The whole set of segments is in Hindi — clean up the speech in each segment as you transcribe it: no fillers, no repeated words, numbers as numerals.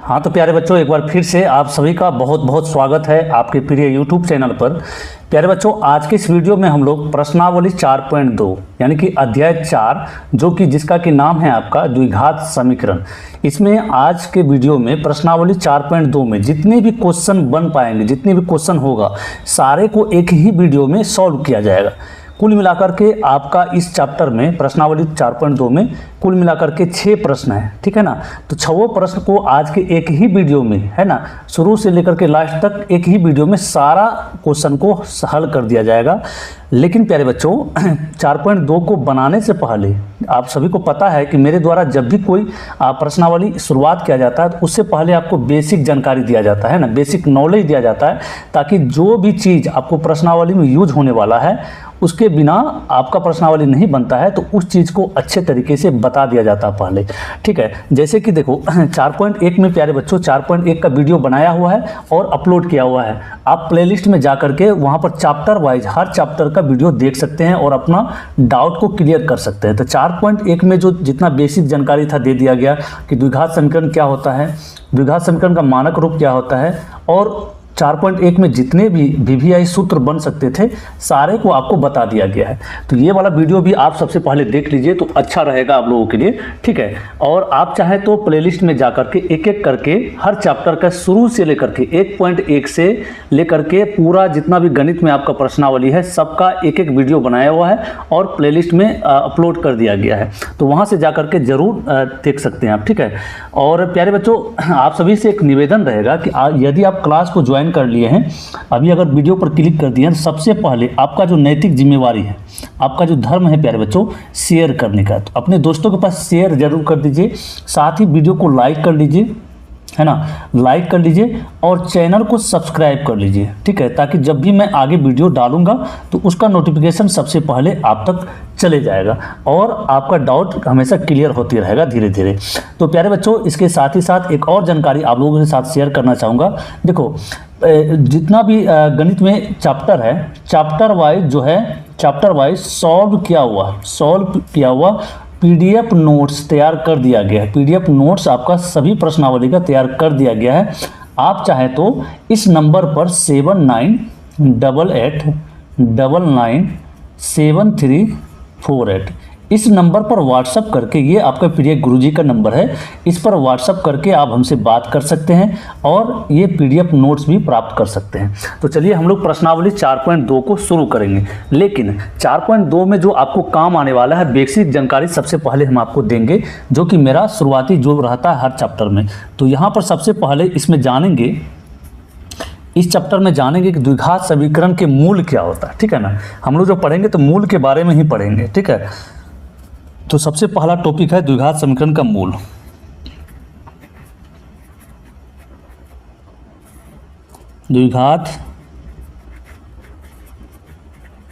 हाँ तो प्यारे बच्चों, एक बार फिर से आप सभी का बहुत बहुत स्वागत है आपके प्रिय यूट्यूब चैनल पर। प्यारे बच्चों, आज के इस वीडियो में हम लोग प्रश्नावली 4.2 यानी कि अध्याय 4 जो कि जिसका कि नाम है आपका द्विघात समीकरण। इसमें आज के वीडियो में प्रश्नावली 4.2 में जितने भी क्वेश्चन बन पाएंगे, जितने भी क्वेश्चन होगा, सारे को एक ही वीडियो में सॉल्व किया जाएगा। कुल मिलाकर के आपका इस चैप्टर में प्रश्नावली 4.2 में कुल मिलाकर के 6 प्रश्न हैं, ठीक है ना। तो 6 प्रश्न को आज के एक ही वीडियो में, है ना, शुरू से लेकर के लास्ट तक एक ही वीडियो में सारा क्वेश्चन को हल कर दिया जाएगा। लेकिन प्यारे बच्चों, 4.2 को बनाने से पहले आप सभी को पता है कि मेरे द्वारा जब भी कोई प्रश्नावली शुरुआत किया जाता है तो उससे पहले आपको बेसिक जानकारी दिया जाता है ना, बेसिक नॉलेज दिया जाता है, ताकि जो भी चीज़ आपको प्रश्नावली में यूज होने वाला है उसके बिना आपका प्रश्नावली नहीं बनता है। तो उस चीज़ को अच्छे तरीके से बता दिया जाता है पहले, ठीक है। जैसे कि देखो 4.1 में प्यारे बच्चों 4.1 का वीडियो बनाया हुआ है और अपलोड किया हुआ है। आप प्लेलिस्ट में जा करके वहाँ पर चैप्टर वाइज हर चैप्टर का वीडियो देख सकते हैं और अपना डाउट को क्लियर कर सकते हैं। तो 4.1 में जो जितना बेसिक जानकारी था दे दिया गया कि द्विघात समीकरण क्या होता है, द्विघात समीकरण का मानक रूप क्या होता है, और 4.1 में जितने भी वीवीआई सूत्र बन सकते थे सारे को आपको बता दिया गया है। तो ये वाला वीडियो भी आप सबसे पहले देख लीजिए तो अच्छा रहेगा आप लोगों के लिए, ठीक है। और आप चाहे तो प्लेलिस्ट में जाकर के एक एक करके हर चैप्टर का शुरू से लेकर के 1.1 से लेकर के पूरा जितना भी गणित में आपका प्रश्नावली है सबका एक एक वीडियो बनाया हुआ है और प्लेलिस्ट में अपलोड कर दिया गया है। तो वहाँ से जाकर के ज़रूर देख सकते हैं आप, ठीक है। और प्यारे बच्चों, आप सभी से एक निवेदन रहेगा कि यदि आप क्लास को ज्वाइन कर लिए हैं, अभी अगर वीडियो पर क्लिक कर दिए हैं, तो सबसे पहले आपका जो नैतिक जिम्मेवारी है, आपका जो धर्म है प्यारे बच्चों, शेयर करने का। तो अपने दोस्तों के पास शेयर जरूर कर दीजिए, साथ ही वीडियो को लाइक कर लीजिए, है ना, लाइक कर लीजिए और चैनल को सब्सक्राइब कर लीजिए, ठीक है, ताकि जब भी मैं आगे वीडियो डालूंगा तो उसका नोटिफिकेशन सबसे पहले आप तक चले जाएगा और आपका डाउट हमेशा क्लियर होती रहेगा धीरे धीरे। तो प्यारे बच्चों, इसके साथ ही साथ एक और जानकारी आप लोगों के साथ शेयर करना चाहूँगा। देखो, जितना भी गणित में चैप्टर है, चैप्टर वाइज जो है, चैप्टर वाइज सॉल्व किया हुआ पीडीएफ नोट्स तैयार कर दिया गया है। पीडीएफ नोट्स आपका सभी प्रश्नावली का तैयार कर दिया गया है। आप चाहे तो इस नंबर पर 7988997348 इस नंबर पर व्हाट्सअप करके, ये आपका प्रिय गुरुजी का नंबर है, इस पर व्हाट्सअप करके आप हमसे बात कर सकते हैं और ये पीडीएफ नोट्स भी प्राप्त कर सकते हैं। तो चलिए हम लोग प्रश्नावली 4.2 को शुरू करेंगे। लेकिन 4.2 में जो आपको काम आने वाला है बेसिक जानकारी सबसे पहले हम आपको देंगे, जो कि मेरा शुरुआती जो रहता है हर चैप्टर में। तो यहाँ पर सबसे पहले इसमें जानेंगे, इस चैप्टर में जानेंगे कि द्विघात समीकरण के मूल क्या होता है, ठीक है ना। हम लोग जो पढ़ेंगे तो मूल के बारे में ही पढ़ेंगे, ठीक है। तो सबसे पहला टॉपिक है द्विघात समीकरण का मूल। द्विघात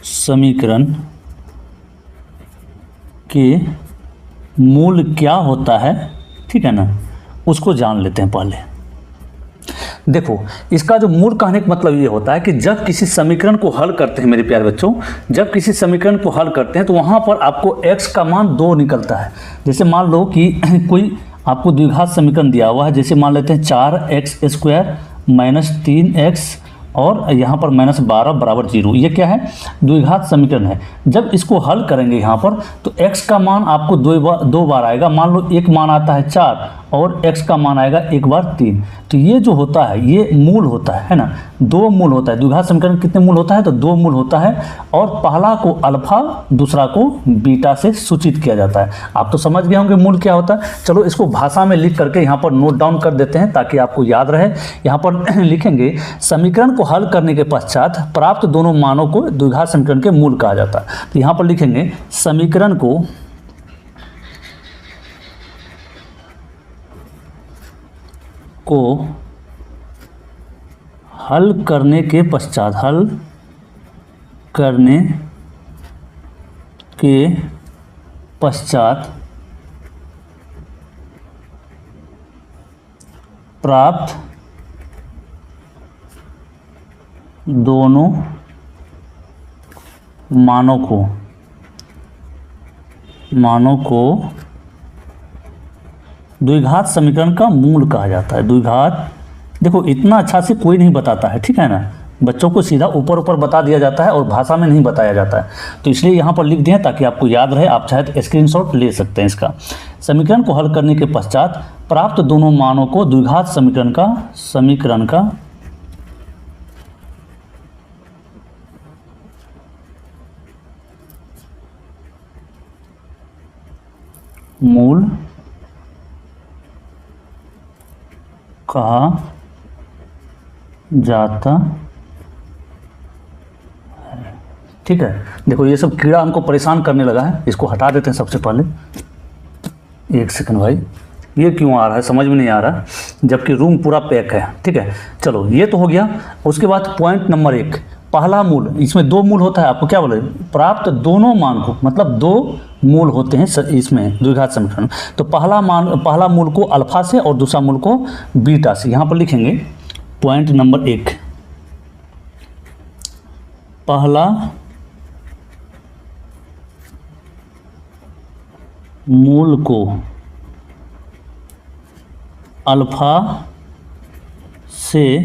समीकरण के मूल क्या होता है, ठीक है ना, उसको जान लेते हैं पहले। देखो, इसका जो मूल कहने का मतलब ये होता है कि जब किसी समीकरण को हल करते हैं मेरे प्यारे बच्चों, जब किसी समीकरण को हल करते हैं तो वहाँ पर आपको x का मान 2 निकलता है। जैसे मान लो कि कोई आपको द्विघात समीकरण दिया हुआ है, जैसे मान लेते हैं 4x² - 3x और यहाँ पर -12 = 0। ये क्या है? द्विघात समीकरण है। जब इसको हल करेंगे यहाँ पर तो x का मान आपको दो बार आएगा। मान लो एक मान आता है 4 और x का मान आएगा एक बार 3। तो ये जो होता है ये मूल होता है ना, 2 मूल होता है। द्विघात समीकरण कितने मूल होता है? तो 2 मूल होता है और पहला को अल्फा, दूसरा को बीटा से सूचित किया जाता है। आप तो समझ गए होंगे मूल क्या होता है। चलो इसको भाषा में लिख करके यहाँ पर नोट डाउन कर देते हैं ताकि आपको याद रहे। यहाँ पर लिखेंगे समीकरण को हल करने के पश्चात प्राप्त दोनों मानों को द्विघात समीकरण के मूल कहा जाता है। तो यहाँ पर लिखेंगे समीकरण को हल करने के पश्चात प्राप्त दोनों मानों को द्विघात समीकरण का मूल कहा जाता है। द्विघात, देखो इतना अच्छा से कोई नहीं बताता है, ठीक है ना, बच्चों को सीधा ऊपर ऊपर बता दिया जाता है और भाषा में नहीं बताया जाता है, तो इसलिए यहाँ पर लिख दिए ताकि आपको याद रहे। आप चाहे तो स्क्रीनशॉट ले सकते हैं इसका। समीकरण को हल करने के पश्चात प्राप्त दोनों मानों को द्विघात समीकरण का मूल कहा जाता है। ठीक है, देखो ये सब कीड़ा हमको परेशान करने लगा है, इसको हटा देते हैं सबसे पहले। एक सेकंड भाई, ये क्यों आ रहा है समझ में नहीं आ रहा, जबकि रूम पूरा पैक है। ठीक है, चलो ये तो हो गया। उसके बाद पॉइंट नंबर 1, पहला मूल, इसमें 2 मूल होता है, आपको क्या बोले, प्राप्त दोनों मान को, मतलब 2 मूल होते हैं इसमें द्विघात समीकरण। तो पहला मूल को अल्फा से और दूसरा मूल को बीटा से। यहाँ पर लिखेंगे पॉइंट नंबर 1, पहला मूल को अल्फा से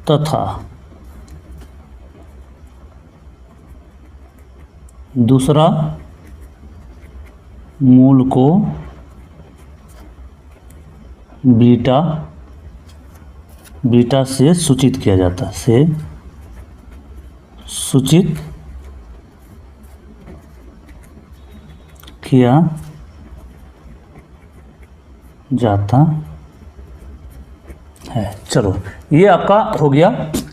तथा दूसरा मूल को बीटा से सूचित किया जाता है, से सूचित किया जाता है। चलो ये आपका हो गया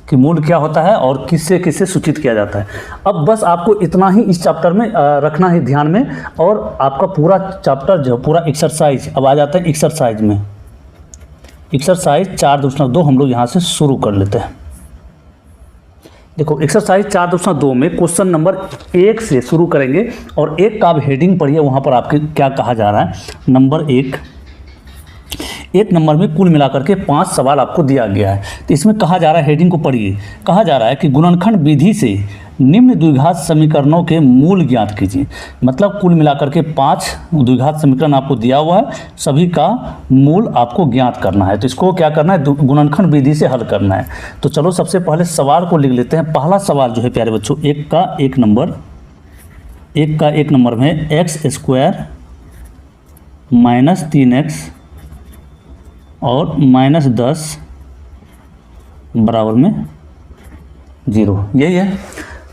कि मूल क्या होता है और किससे किससे सूचित किया जाता है। अब बस आपको इतना ही इस चैप्टर में रखना है ध्यान में, और आपका पूरा चैप्टर जो पूरा एक्सरसाइज, अब आ जाता है एक्सरसाइज में। एक्सरसाइज 4.2 हम लोग यहाँ से शुरू कर लेते हैं। देखो एक्सरसाइज 4.2 में क्वेश्चन नंबर 1 से शुरू करेंगे, और 1 का आप हेडिंग पढ़िए, वहाँ पर आपके क्या कहा जा रहा है। नंबर 1 नंबर में कुल मिलाकर के 5 सवाल आपको दिया गया है। तो इसमें कहा जा रहा है, हेडिंग को पढ़िए, कहा जा रहा है कि गुणनखंड विधि से निम्न द्विघात समीकरणों के मूल ज्ञात कीजिए। मतलब कुल मिलाकर के 5 द्विघात समीकरण आपको दिया हुआ है, सभी का मूल आपको ज्ञात करना है। तो इसको क्या करना है, गुणनखंड विधि से हल करना है। तो चलो सबसे पहले सवाल को लिख लेते हैं। पहला सवाल जो है प्यारे बच्चों, 1 का 1 नंबर में x² - 3x और -10 बराबर में 0, यही है।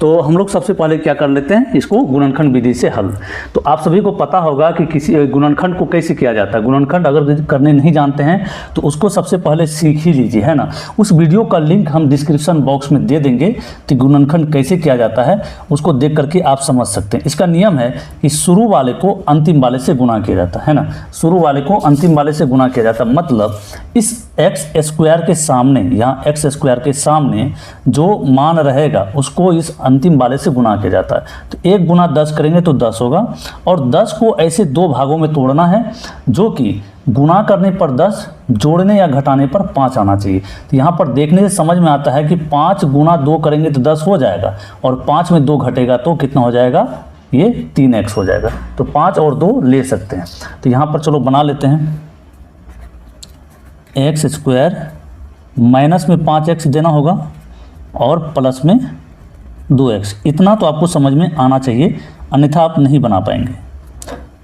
तो हम लोग सबसे पहले क्या कर लेते हैं, इसको गुणनखंड विधि से हल। तो आप सभी को पता होगा कि किसी गुणनखंड को कैसे किया जाता है। गुणनखंड अगर करने नहीं जानते हैं तो उसको सबसे पहले सीख ही लीजिए, है ना। उस वीडियो का लिंक हम डिस्क्रिप्शन बॉक्स में दे देंगे कि गुणनखंड कैसे किया जाता है, उसको देख करके आप समझ सकते हैं। इसका नियम है कि शुरू वाले को अंतिम वाले से गुणा किया जाता है ना, शुरू वाले को अंतिम वाले से गुणा किया जाता है। मतलब इस x² के सामने, यहाँ x² के सामने जो मान रहेगा उसको इस अंतिम वाले से गुणा किया जाता है। तो 1 गुना 10 करेंगे तो 10 होगा, और 10 को ऐसे 2 भागों में तोड़ना है, जो कि गुणा करने पर 10, जोड़ने या घटाने पर 5 आना चाहिए। तो यहाँ पर देखने से समझ में आता है कि 5 गुना 2 करेंगे तो 10 हो जाएगा, और 5 में 2 घटेगा तो कितना हो जाएगा, ये 3x हो जाएगा। तो 5 और 2 ले सकते हैं। तो यहाँ पर चलो बना लेते हैं, x² माइनस में 5x देना होगा और प्लस में 2x। इतना तो आपको समझ में आना चाहिए, अन्यथा आप नहीं बना पाएंगे।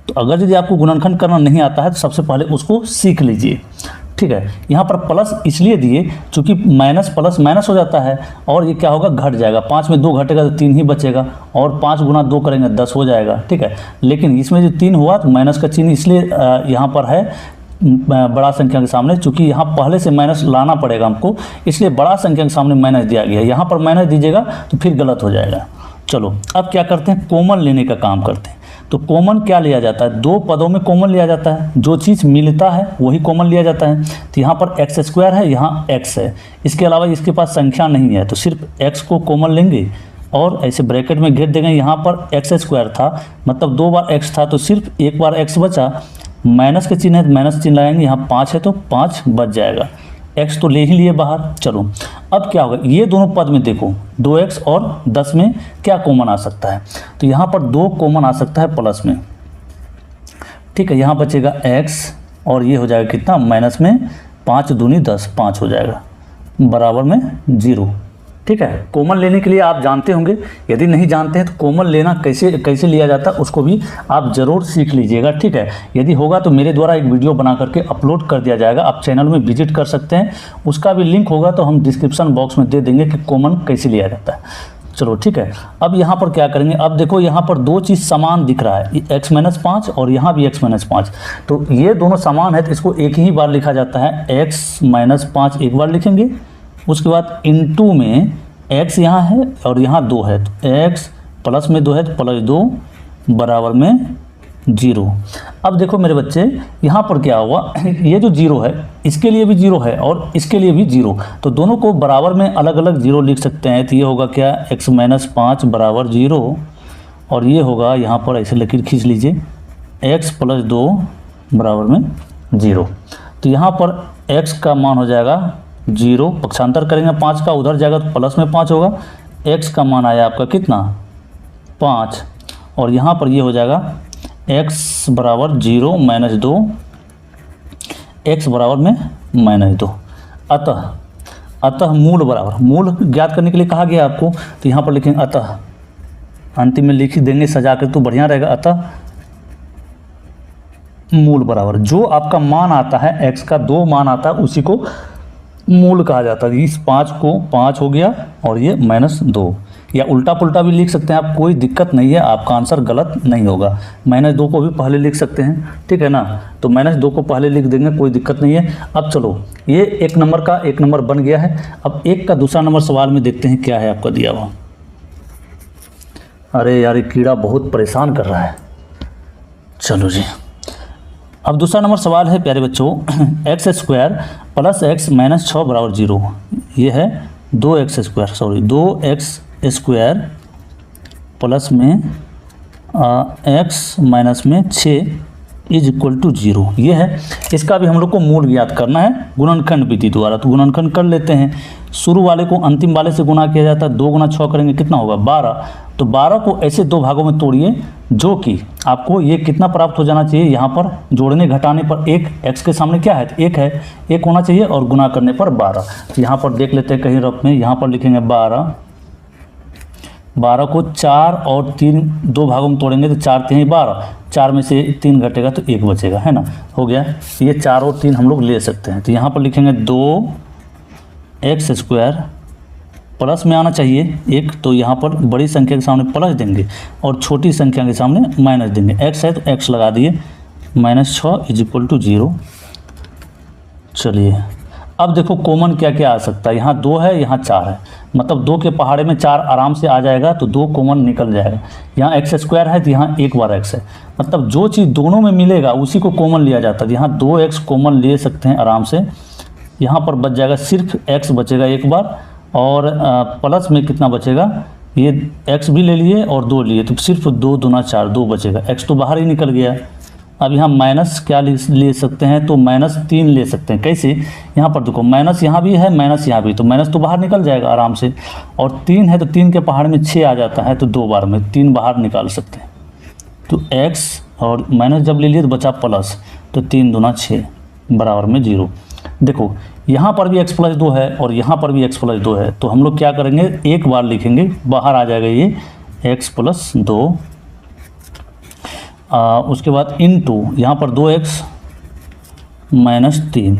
तो अगर यदि आपको गुणनखंड करना नहीं आता है तो सबसे पहले उसको सीख लीजिए, ठीक है। यहाँ पर प्लस इसलिए दिए चूँकि माइनस प्लस माइनस हो जाता है, और ये क्या होगा, घट जाएगा। 5 में 2 घटेगा तो 3 ही बचेगा, और 5 गुना 2 करेंगे 10 हो जाएगा, ठीक है। लेकिन इसमें जो 3 हुआ तो माइनस का चिन्ह इसलिए यहाँ पर है बड़ा संख्या के सामने, चूंकि यहाँ पहले से माइनस लाना पड़ेगा हमको, इसलिए बड़ा संख्या के सामने माइनस दिया गया है। यहाँ पर माइनस दीजिएगा तो फिर गलत हो जाएगा। चलो अब क्या करते हैं, कॉमन लेने का काम करते हैं। तो कॉमन क्या लिया जाता है, 2 पदों में कॉमन लिया जाता है, जो चीज़ मिलता है वही कॉमन लिया जाता है। तो यहाँ पर x² है, यहाँ x है, इसके अलावा इसके पास संख्या नहीं है, तो सिर्फ x को कॉमन लेंगे और ऐसे ब्रैकेट में घेर देंगे। यहाँ पर x² था, मतलब 2 बार x था, तो सिर्फ 1 बार x बचा। माइनस के चिन्ह है, माइनस चिन्ह लगाएंगे, यहाँ 5 है तो 5 बच जाएगा। x तो ले ही लिए बाहर। चलो अब क्या होगा, ये दोनों पद में देखो 2x और 10 में क्या कॉमन आ सकता है। तो यहाँ पर 2 कॉमन आ सकता है प्लस में। ठीक है। यहाँ बचेगा x और ये हो जाएगा कितना, माइनस में 5 दूनी 10, 5 हो जाएगा बराबर में 0। ठीक है। कॉमन लेने के लिए आप जानते होंगे, यदि नहीं जानते हैं तो कॉमन लेना कैसे लिया जाता है उसको भी आप ज़रूर सीख लीजिएगा। ठीक है। यदि होगा तो मेरे द्वारा एक वीडियो बना करके अपलोड कर दिया जाएगा, आप चैनल में विजिट कर सकते हैं, उसका भी लिंक होगा तो हम डिस्क्रिप्शन बॉक्स में दे देंगे कि कॉमन कैसे लिया जाता है। चलो ठीक है। अब यहाँ पर क्या करेंगे, अब देखो यहाँ पर दो चीज़ समान दिख रहा है, x - 5 और यहाँ भी x - 5, तो ये दोनों समान है तो इसको एक ही बार लिखा जाता है। x - 5 एक बार लिखेंगे, उसके बाद इनटू में x यहाँ है और यहाँ 2 है, तो x प्लस में 2 है तो +2 बराबर में 0। अब देखो मेरे बच्चे यहाँ पर क्या हुआ, ये जो 0 है इसके लिए भी 0 है और इसके लिए भी 0, तो दोनों को बराबर में अलग अलग 0 लिख सकते हैं। तो ये होगा क्या, x - 5 बराबर 0 और ये होगा यहाँ पर ऐसे लकीर खींच लीजिए, x + 2 बराबर में 0। तो यहाँ पर x का मान हो जाएगा 0, पक्षांतर करेंगे 5 का, उधर जाएगा तो प्लस में 5 होगा, x का मान आया आपका कितना 5 और यहाँ पर ये हो जाएगा x बराबर 0 - 2, x बराबर में -2। अतः मूल बराबर, मूल ज्ञात करने के लिए कहा गया आपको, तो यहाँ पर लिखेंगे अतः, अंतिम में लिख देंगे सजा कर तो बढ़िया रहेगा। अतः मूल बराबर जो आपका मान आता है, x का 2 मान आता है उसी को मूल कहा जाता है। इस 5 को 5 हो गया और ये -2, या उल्टा पुल्टा भी लिख सकते हैं आप, कोई दिक्कत नहीं है, आपका आंसर गलत नहीं होगा। -2 को भी पहले लिख सकते हैं, ठीक है ना, तो -2 को पहले लिख देंगे, कोई दिक्कत नहीं है। अब चलो ये 1 नंबर का 1 नंबर बन गया है। अब 1 का दूसरा नंबर सवाल में देखते हैं क्या है आपका दिया हुआ। अरे यार ये कीड़ा बहुत परेशान कर रहा है। चलो जी, अब दूसरा नंबर सवाल है प्यारे बच्चों, x² + x - 6 बराबर 0। ये है 2x² प्लस में x माइनस में 6 = 0। ये है, इसका भी हम लोग को मूल ज्ञात करना है गुणनखंड विधि द्वारा। तो गुणनखंड कर लेते हैं, शुरू वाले को अंतिम वाले से गुणा किया जाता है, 2 × 6 करेंगे कितना होगा 12। तो 12 को ऐसे 2 भागों में तोड़िए जो कि आपको ये कितना प्राप्त हो जाना चाहिए, यहाँ पर जोड़ने घटाने पर 1, x के सामने क्या है तो 1 है, 1 होना चाहिए और गुना करने पर 12। तो यहाँ पर देख लेते हैं कहीं रफ में, यहाँ पर लिखेंगे 12 को 4 और 3 2 भागों में तोड़ेंगे तो 4 × 3 = 12, 4 में से 3 घटेगा तो 1 बचेगा, है ना, हो गया। ये 4 और 3 हम लोग ले सकते हैं। तो यहाँ पर लिखेंगे 2x² प्लस में आना चाहिए 1, तो यहाँ पर बड़ी संख्या के सामने प्लस देंगे और छोटी संख्या के सामने माइनस देंगे। x है तो x लगा दिए, -6 = 0। चलिए अब देखो कॉमन क्या क्या आ सकता है, यहाँ 2 है यहाँ 4 है, मतलब 2 के पहाड़े में 4 आराम से आ जाएगा, तो 2 कॉमन निकल जाएगा। यहाँ x² है तो यहाँ एक बार x है, मतलब जो चीज़ दोनों में मिलेगा उसी को कॉमन लिया जाता है। यहाँ 2x कॉमन ले सकते हैं आराम से, यहाँ पर बच जाएगा सिर्फ x बचेगा एक बार, और प्लस में कितना बचेगा, ये x भी ले लिए और 2 लिए तो सिर्फ 2 दूना 4, 2 बचेगा, x तो बाहर ही निकल गया। अब यहाँ माइनस क्या ले सकते हैं, तो -3 ले सकते हैं। कैसे, यहाँ पर देखो माइनस यहाँ भी है माइनस यहाँ भी, तो माइनस तो बाहर निकल जाएगा आराम से, और 3 है तो 3 के पहाड़ में 6 आ जाता है, तो 2 बार में 3 बाहर निकाल सकते हैं। तो x और माइनस जब ले लिए तो बचा प्लस, तो 3 दूना 6 बराबर में 0। देखो यहाँ पर भी x + 2 है और यहाँ पर भी x + 2 है, तो हम लोग क्या करेंगे, एक बार लिखेंगे, बाहर आ जाएगा ये x + 2, उसके बाद इनटू यहाँ पर 2x - 3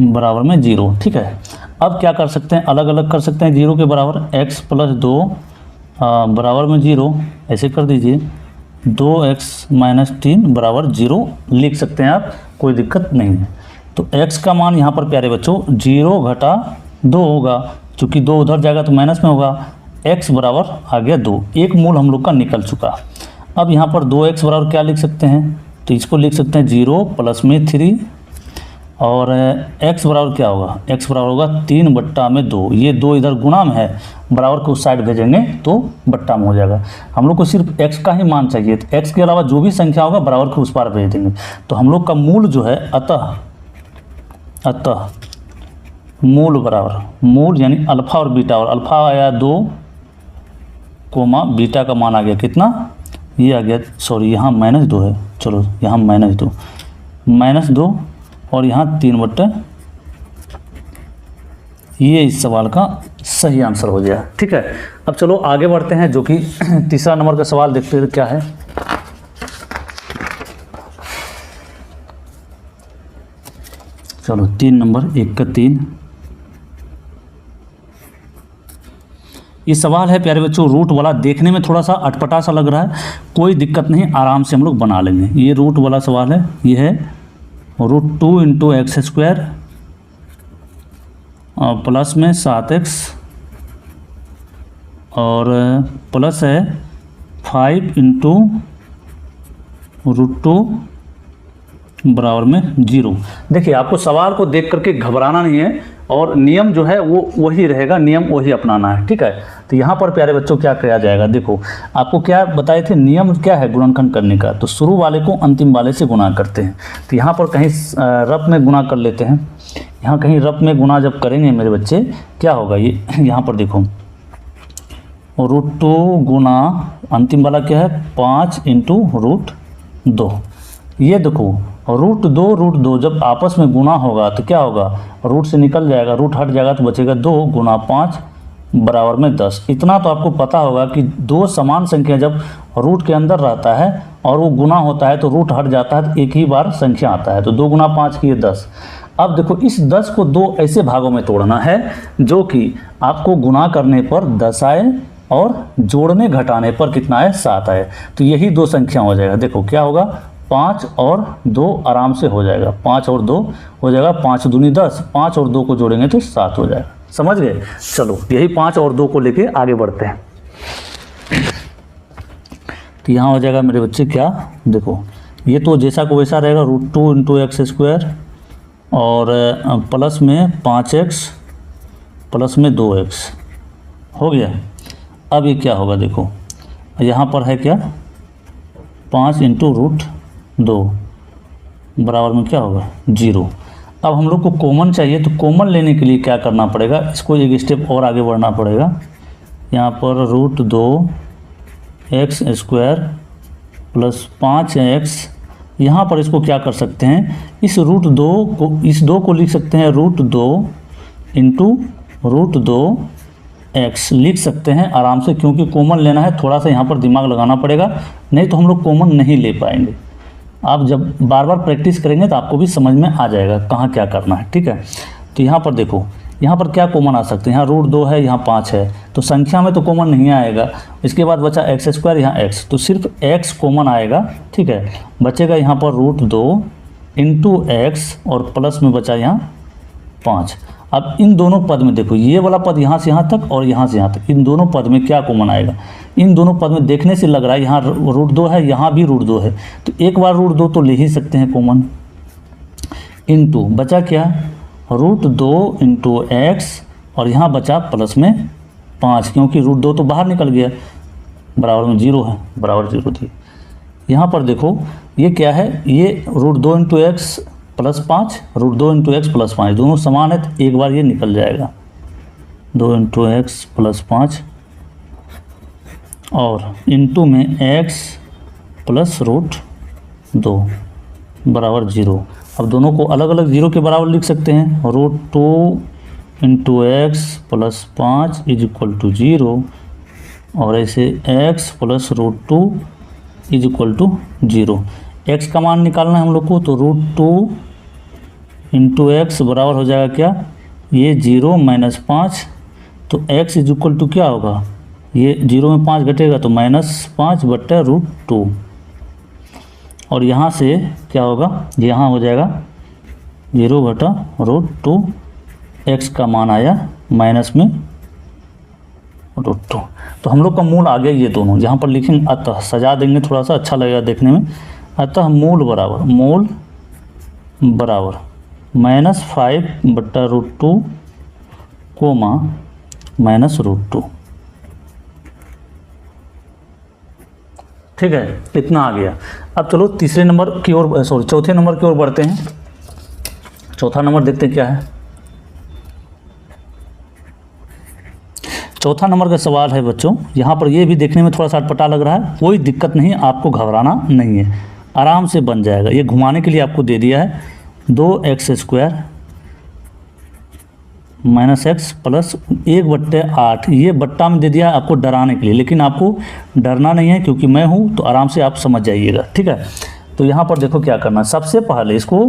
बराबर में 0। ठीक है। अब क्या कर सकते हैं, अलग अलग कर सकते हैं 0 के बराबर, x + 2 बराबर में 0, ऐसे कर दीजिए, 2x - 3 बराबर 0 लिख सकते हैं आप, कोई दिक्कत नहीं है। तो x का मान यहाँ पर प्यारे बच्चों 0 - 2 होगा, चूँकि 2 उधर जाएगा तो माइनस में होगा, x बराबर आ गया 2, एक मूल हम लोग का निकल चुका। अब यहाँ पर 2x बराबर क्या लिख सकते हैं, तो इसको लिख सकते हैं 0 प्लस में 3, और x बराबर क्या होगा, x बराबर होगा 3/2। ये 2 इधर गुणा में है, बराबर को उस साइड भेजेंगे तो बट्टा में हो जाएगा। हम लोग को सिर्फ x का ही मान चाहिए, तो x के अलावा जो भी संख्या होगा बराबर को उस पार भेज देंगे। तो हम लोग का मूल जो है अतः मूल बराबर, मूल यानी अल्फ़ा और बीटा, और अल्फ़ा आया 2, बीटा का मान आ गया कितना, ये आ गया, सॉरी यहाँ -2 है, चलो यहाँ -2 और यहाँ 3/, ये इस सवाल का सही आंसर हो गया। ठीक है, अब चलो आगे बढ़ते हैं, जो कि तीसरा नंबर का सवाल देखते हैं क्या है। चलो 3 नंबर 1 का 3, ये सवाल है प्यारे बच्चों रूट वाला। देखने में थोड़ा सा अटपटा सा लग रहा है, कोई दिक्कत नहीं, आराम से हम लोग बना लेंगे। ये रूट वाला सवाल है, ये है √2 × x² और प्लस में 7x और प्लस है 5 × √2 बराबर में 0। देखिए आपको सवाल को देख करके घबराना नहीं है, और नियम जो है वो वही रहेगा, नियम वही अपनाना है। ठीक है, तो यहाँ पर प्यारे बच्चों क्या किया जाएगा, देखो आपको क्या बताए थे, नियम क्या है गुणनखंड करने का, तो शुरू वाले को अंतिम वाले से गुणा करते हैं। तो यहाँ पर कहीं रफ में गुणा कर लेते हैं, यहाँ कहीं रफ में गुणा जब करेंगे मेरे बच्चे क्या होगा, ये यहाँ पर देखो √2 गुना अंतिम वाला क्या है 5 × √2। ये देखो √2 जब आपस में गुना होगा तो क्या होगा, रूट से निकल जाएगा, रूट हट जाएगा तो बचेगा 2 × 5 बराबर में 10। इतना तो आपको पता होगा कि दो समान संख्या जब रूट के अंदर रहता है और वो गुना होता है तो रूट हट जाता है तो एक ही बार संख्या आता है, तो 2 × 5 की 10। अब देखो इस 10 को 2 ऐसे भागों में तोड़ना है जो कि आपको गुना करने पर 10 आए और जोड़ने घटाने पर कितना आए 7 आए, तो यही दो संख्या हो जाएगा। देखो क्या होगा 5 और 2 आराम से हो जाएगा, 5 और 2 हो जाएगा, 5 दूनी 10, 5 और 2 को जोड़ेंगे तो 7 हो जाएगा। समझ गए? चलो यही 5 और 2 को लेके आगे बढ़ते हैं। तो यहाँ हो जाएगा मेरे बच्चे क्या, देखो ये तो जैसा को वैसा रहेगा, √2 × x² और प्लस में 5x प्लस में 2x हो गया। अब ये क्या होगा, देखो यहाँ पर है क्या 5 × √2 बराबर में क्या होगा 0। अब हम लोग को कॉमन चाहिए, तो कॉमन लेने के लिए क्या करना पड़ेगा, इसको एक स्टेप और आगे बढ़ना पड़ेगा। यहाँ पर √2 x² प्लस 5x, यहाँ पर इसको क्या कर सकते हैं, इस √2 को, इस 2 को लिख सकते हैं √2 × √2 x लिख सकते हैं आराम से, क्योंकि कॉमन लेना है, थोड़ा सा यहाँ पर दिमाग लगाना पड़ेगा, नहीं तो हम लोग कॉमन नहीं ले पाएंगे। आप जब बार बार प्रैक्टिस करेंगे तो आपको भी समझ में आ जाएगा कहाँ क्या करना है। ठीक है, तो यहाँ पर देखो, यहाँ पर क्या कॉमन आ सकते हैं, यहाँ √2 है, यहाँ 5 है, तो संख्या में तो कॉमन नहीं आएगा। इसके बाद बचा x², यहाँ x, तो सिर्फ x कॉमन आएगा। ठीक है, बचेगा यहाँ पर √2 × x और प्लस में बचा यहाँ 5। अब इन दोनों पद में देखो, ये वाला पद यहाँ से यहाँ तक और यहाँ से यहाँ तक, इन दोनों पद में क्या कॉमन आएगा, इन दोनों पद में देखने से लग रहा है यहाँ √2 है, यहाँ भी √2 है, तो एक बार √2 तो ले ही सकते हैं कॉमन। इनटू बचा क्या √2 × x और यहाँ बचा प्लस में 5, क्योंकि √2 तो बाहर निकल गया, बराबर में 0 है, बराबर 0 थी। यहाँ पर देखो ये क्या है, ये √2 × x प्लस 5, √2 × x प्लस 5 दोनों समान है, तो एक बार ये निकल जाएगा 2 × x प्लस 5 और इनटू में x प्लस √2 बराबर 0। अब दोनों को अलग अलग 0 के बराबर लिख सकते हैं, √2 × x प्लस 5 = 0 और ऐसे x प्लस √2 = 0। x का मान निकालना है हम लोग को, तो √2 × x बराबर हो जाएगा क्या, ये 0 - 5, तो x = क्या होगा, ये 0 में 5 घटेगा तो -5/√2 और यहाँ से क्या होगा, यहाँ हो जाएगा 0/√2, x का मान आया माइनस में √2। तो हम लोग का मूल आ गया ये दोनों, जहाँ पर लिखेंगे अतः सजा देंगे, थोड़ा सा अच्छा लगेगा देखने में। अतः मूल बराबर -5/√2 कोमा -√2। ठीक है, इतना आ गया। अब चलो तीसरे नंबर की ओर, चौथे नंबर की ओर बढ़ते हैं। चौथा नंबर देखते हैं क्या है। चौथा नंबर का सवाल है बच्चों, यहाँ पर ये भी देखने में थोड़ा सा अटपटा लग रहा है, कोई दिक्कत नहीं, आपको घबराना नहीं है। आराम से बन जाएगा। ये घुमाने के लिए आपको दे दिया है 2x² माइनस एक्स प्लस 1/8। ये बट्टा में दे दिया आपको डराने के लिए, लेकिन आपको डरना नहीं है क्योंकि मैं हूँ, तो आराम से आप समझ जाइएगा, ठीक है। तो यहाँ पर देखो क्या करना है, सबसे पहले इसको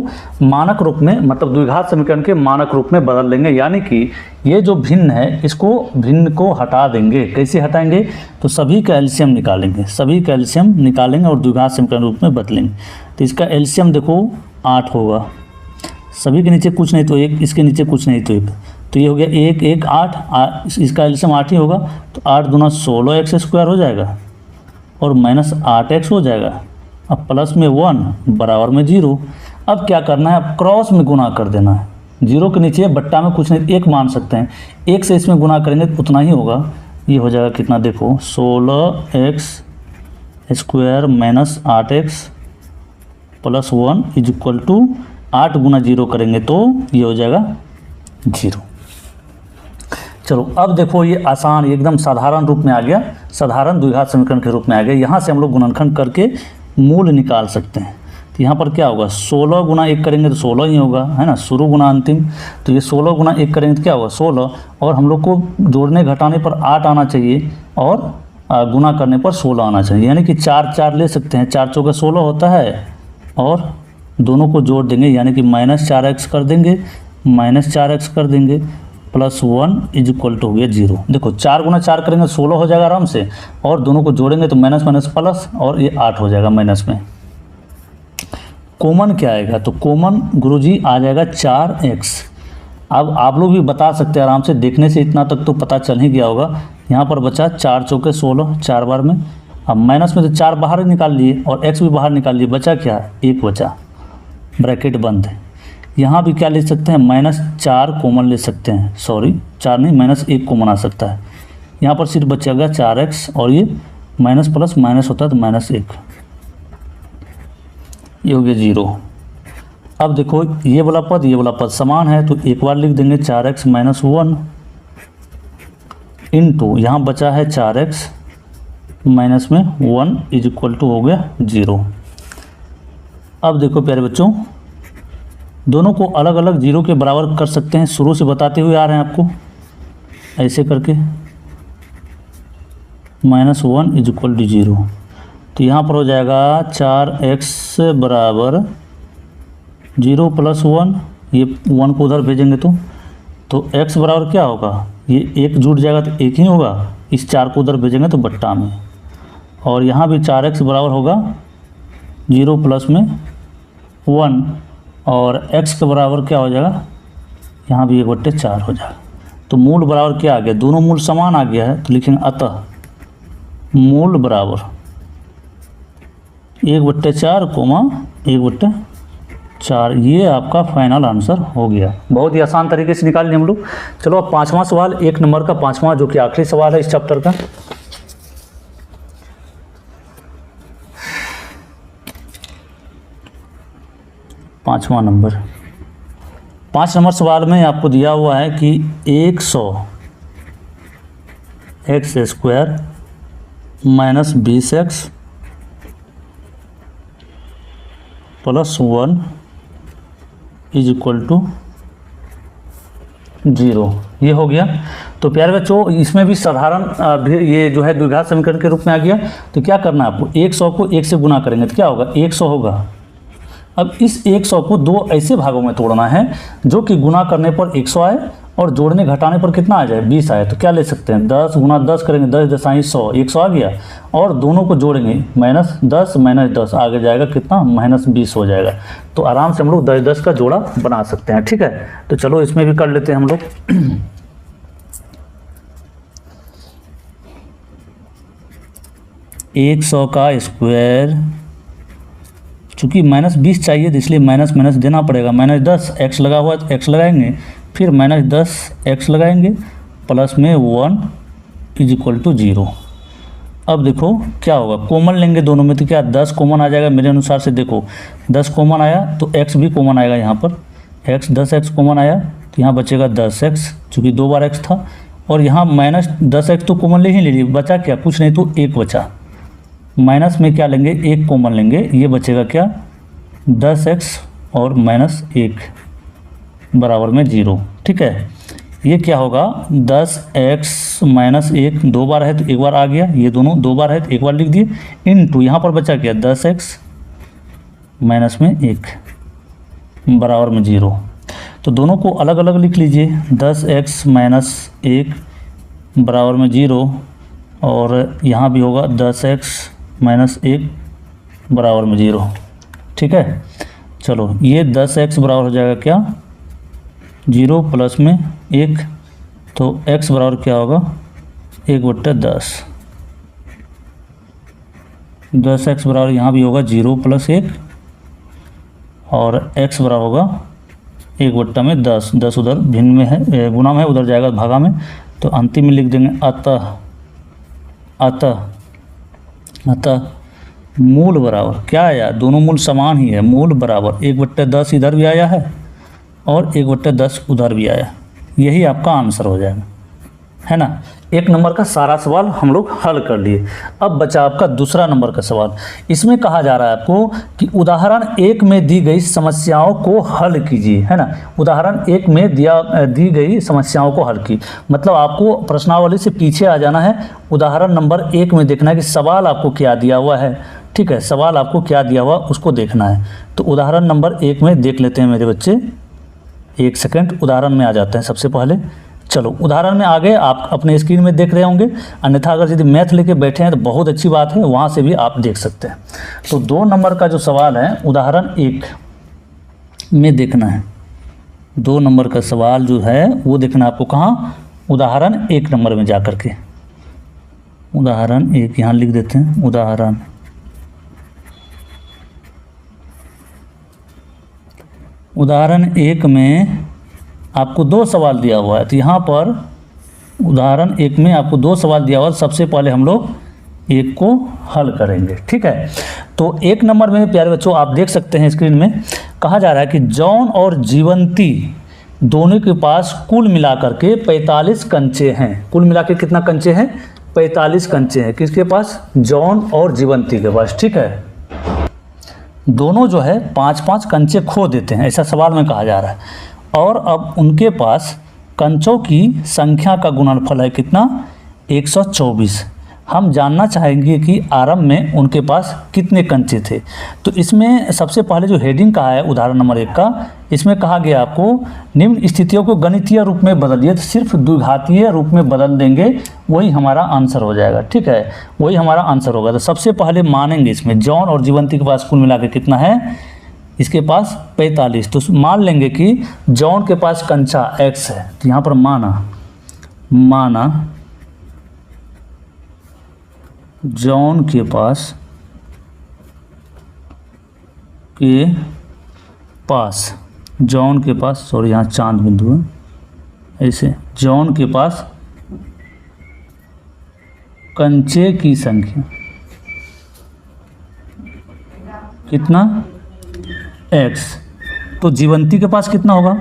मानक रूप में, मतलब द्विघात समीकरण के मानक रूप में बदल लेंगे। यानी कि ये जो भिन्न है, इसको भिन्न को हटा देंगे। कैसे हटाएंगे? तो सभी का एलसीएम निकालेंगे, सभी का एलसीएम निकालेंगे और द्विघात समीकरण रूप में बदलेंगे। तो इसका एलसीएम देखो 8 होगा, सभी के नीचे कुछ नहीं तो 1, इसके नीचे कुछ नहीं तो 1, तो ये हो गया 1 1 8, इसका एलसीएम 8 ही होगा। तो 8 दूना 16x² हो जाएगा और माइनस 8x हो जाएगा। अब प्लस में 1 बराबर में 0। अब क्या करना है, अब क्रॉस में गुना कर देना है। 0 के नीचे बट्टा में कुछ नहीं, 1 मान सकते हैं, 1 से इसमें गुना करेंगे तो उतना ही होगा। ये हो जाएगा कितना, देखो 16x² minus 8x plus 1 equal to 8 गुना 0 करेंगे तो ये हो जाएगा 0। चलो अब देखो ये आसान एकदम साधारण रूप में आ गया, साधारण द्विघात समीकरण के रूप में आ गया। यहाँ से हम लोग गुणनखंड करके मूल निकाल सकते हैं। तो यहाँ पर क्या होगा, 16 गुना 1 करेंगे तो 16 ही होगा, है ना, शुरू गुना अंतिम। तो ये 16 गुना 1 करेंगे तो क्या होगा 16, और हम लोग को जोड़ने घटाने पर 8 आना चाहिए और गुना करने पर 16 आना चाहिए। यानी कि 4 4 ले सकते हैं, 4 चौका 16 होता है, और दोनों को जोड़ देंगे यानी कि -4x कर देंगे, -4x कर देंगे प्लस 1 इक्वल टू हो गया 0। देखो 4 गुना 4 करेंगे 16 हो जाएगा आराम से, और दोनों को जोड़ेंगे तो माइनस माइनस प्लस, और ये 8 हो जाएगा माइनस में। कॉमन क्या आएगा, तो कॉमन गुरुजी आ जाएगा 4x। अब आप लोग भी बता सकते हैं आराम से, देखने से इतना तक तो पता चल ही गया होगा। यहाँ पर बचा 4 चौके 16, 4 बार में। अब माइनस में से 4 बाहर निकाल लिए और x भी बाहर निकाल लिए, बचा क्या, 1 बचा, ब्रैकेट बंद है। यहाँ भी क्या ले सकते हैं, -4 कॉमन ले सकते हैं, सॉरी 4 नहीं, -1 कॉमन आ सकता है। यहाँ पर सिर्फ बचेगा 4x, और ये माइनस प्लस माइनस होता है तो -1, ये हो गया 0। अब देखो ये वाला पद समान है, तो एक बार लिख देंगे 4x माइनस 1 इंटू यहाँ बचा है 4x माइनस में 1 इक्वल टू हो गया 0। अब देखो प्यारे बच्चों, दोनों को अलग अलग 0 के बराबर कर सकते हैं, शुरू से बताते हुए आ रहे हैं आपको, ऐसे करके -1 इक्वल टू 0। तो यहाँ पर हो जाएगा 4x बराबर 0 प्लस 1, ये 1 को उधर भेजेंगे तो x बराबर क्या होगा, ये 1 जुड़ जाएगा तो 1 ही होगा, इस 4 को उधर भेजेंगे तो बट्टा में, और यहाँ भी 4x बराबर होगा 0 प्लस में 1, और x के बराबर क्या हो जाएगा, यहाँ भी 1/4 हो जाएगा। तो मूल बराबर क्या आ गया, दोनों मूल समान आ गया है, तो लिखेंगे अतः मूल बराबर 1/4 कोमा 1/4। ये आपका फाइनल आंसर हो गया। बहुत ही आसान तरीके से निकाल लिए हम लोग। चलो अब 5वां सवाल, 1 नंबर का 5वां, जो कि आखिरी सवाल है इस चैप्टर का। पाँच नंबर सवाल में आपको दिया हुआ है कि 100x² minus 20x plus 1 equal to 0। ये हो गया। तो प्यारे बच्चों, इसमें भी साधारण ये जो है द्विघात समीकरण के रूप में आ गया। तो क्या करना है आपको, 100 को 1 से गुना करेंगे तो क्या होगा, 100 होगा। अब इस 100 को 2 ऐसे भागों में तोड़ना है जो कि गुना करने पर 100 आए और जोड़ने घटाने पर कितना आ जाए, 20 आए। तो क्या ले सकते हैं, 10 गुना 10 करेंगे, 10 दशाई 100, 100 आ गया, और दोनों को जोड़ेंगे -10 -10 आगे जाएगा कितना, -20 हो जाएगा। तो आराम से हम लोग 10 का जोड़ा बना सकते हैं, ठीक है। तो चलो इसमें भी कर लेते हैं हम लोग। 100 का स्क्वायर, चूँकि -20 चाहिए तो इसलिए माइनस माइनस देना पड़ेगा। -10 x लगा हुआ है तो x लगाएंगे, फिर -10 x लगाएंगे, प्लस में 1 इक्वल टू 0। अब देखो क्या होगा, कॉमन लेंगे दोनों में तो क्या 10 कॉमन आ जाएगा मेरे अनुसार से। देखो 10 कॉमन आया तो x भी कॉमन आएगा, यहाँ पर 10x कॉमन आया तो यहाँ बचेगा 10x, चूँकि 2 बार x था, और यहाँ -10x तो कॉमन ले ही ले लिए, बचा क्या, कुछ नहीं तो 1 बचा। माइनस में क्या लेंगे, 1 कॉमन लेंगे, ये बचेगा क्या 10x और -1 बराबर में 0। ठीक है, ये क्या होगा 10x -1 2 बार है तो एक बार आ गया, ये दोनों 2 बार है तो एक बार लिख दिए, इनटू यहाँ पर बचा क्या 10x माइनस में 1 बराबर में 0। तो दोनों को अलग अलग लिख लीजिए, 10x -1 बराबर में 0 और यहाँ भी होगा 10x -1 बराबर में 0। ठीक है, चलो ये 10x बराबर हो जाएगा क्या 0 प्लस में 1, तो x बराबर क्या होगा 1/10। 10x बराबर यहाँ भी होगा 0 + 1 और x बराबर होगा 1/10। 10 उधर भिन्न में है, गुणा में है, उधर जाएगा भागा में, तो अंतिम में लिख देंगे अतः मूल बराबर क्या आया, दोनों मूल समान ही है, मूल बराबर 1/10 इधर भी आया है और 1/10 उधर भी आया, यही आपका आंसर हो जाएगा, है ना। 1 नंबर का सारा सवाल हम लोग हल कर लिए। अब बचा आपका दूसरा नंबर का सवाल। इसमें कहा जा रहा है आपको कि उदाहरण 1 में दी गई समस्याओं को हल कीजिए, है ना। उदाहरण 1 में दी गई समस्याओं को हल की, मतलब आपको प्रश्नावली से पीछे आ जाना है, उदाहरण नंबर 1 में देखना है कि सवाल आपको क्या दिया हुआ है। ठीक है, सवाल आपको क्या दिया हुआ उसको देखना है। तो उदाहरण नंबर 1 में देख लेते हैं मेरे बच्चे, 1 सेकंड, उदाहरण में आ जाते हैं सबसे पहले। चलो उदाहरण में आ गए, आप अपने स्क्रीन में देख रहे होंगे, अन्यथा अगर यदि मैथ लेके बैठे हैं तो बहुत अच्छी बात है, वहाँ से भी आप देख सकते हैं। तो 2 नंबर का जो सवाल है उदाहरण 1 में देखना है, 2 नंबर का सवाल जो है वो देखना है आपको कहाँ, उदाहरण 1 नंबर में जा कर के, उदाहरण 1 यहाँ लिख देते हैं, उदाहरण 1 में आपको 2 सवाल दिया हुआ है। तो यहाँ पर उदाहरण 1 में आपको 2 सवाल दिया हुआ है, सबसे पहले हम लोग 1 को हल करेंगे। ठीक है, तो 1 नंबर में प्यारे बच्चों आप देख सकते हैं स्क्रीन में, कहा जा रहा है कि जॉन और जीवंती दोनों के पास कुल मिलाकर के 45 कंचे हैं। कुल मिलाकर कितना कंचे हैं, 45 कंचे हैं। किसके पास, जॉन और जीवंती के पास। ठीक है, दोनों जो है 5-5 कंचे खो देते हैं, ऐसा सवाल में कहा जा रहा है। और अब उनके पास कंचों की संख्या का गुणनफल है कितना, 124। हम जानना चाहेंगे कि आरंभ में उनके पास कितने कंचे थे। तो इसमें सबसे पहले जो हेडिंग कहा है उदाहरण नंबर 1 का, इसमें कहा गया आपको निम्न स्थितियों को गणितीय रूप में बदलिए, तो सिर्फ द्विघातीय रूप में बदल देंगे, वही हमारा आंसर हो जाएगा। ठीक है, वही हमारा आंसर होगा। तो सबसे पहले मानेंगे इसमें जॉन और जीवंती के पास कुल मिला के कितना है, इसके पास 45। तो मान लेंगे कि जॉन के पास कंचा x है, तो यहाँ पर माना जॉन के पास सॉरी यहाँ चांद बिंदु है, ऐसे जॉन के पास कंचे की संख्या कितना, x। तो जीवंती के पास कितना होगा,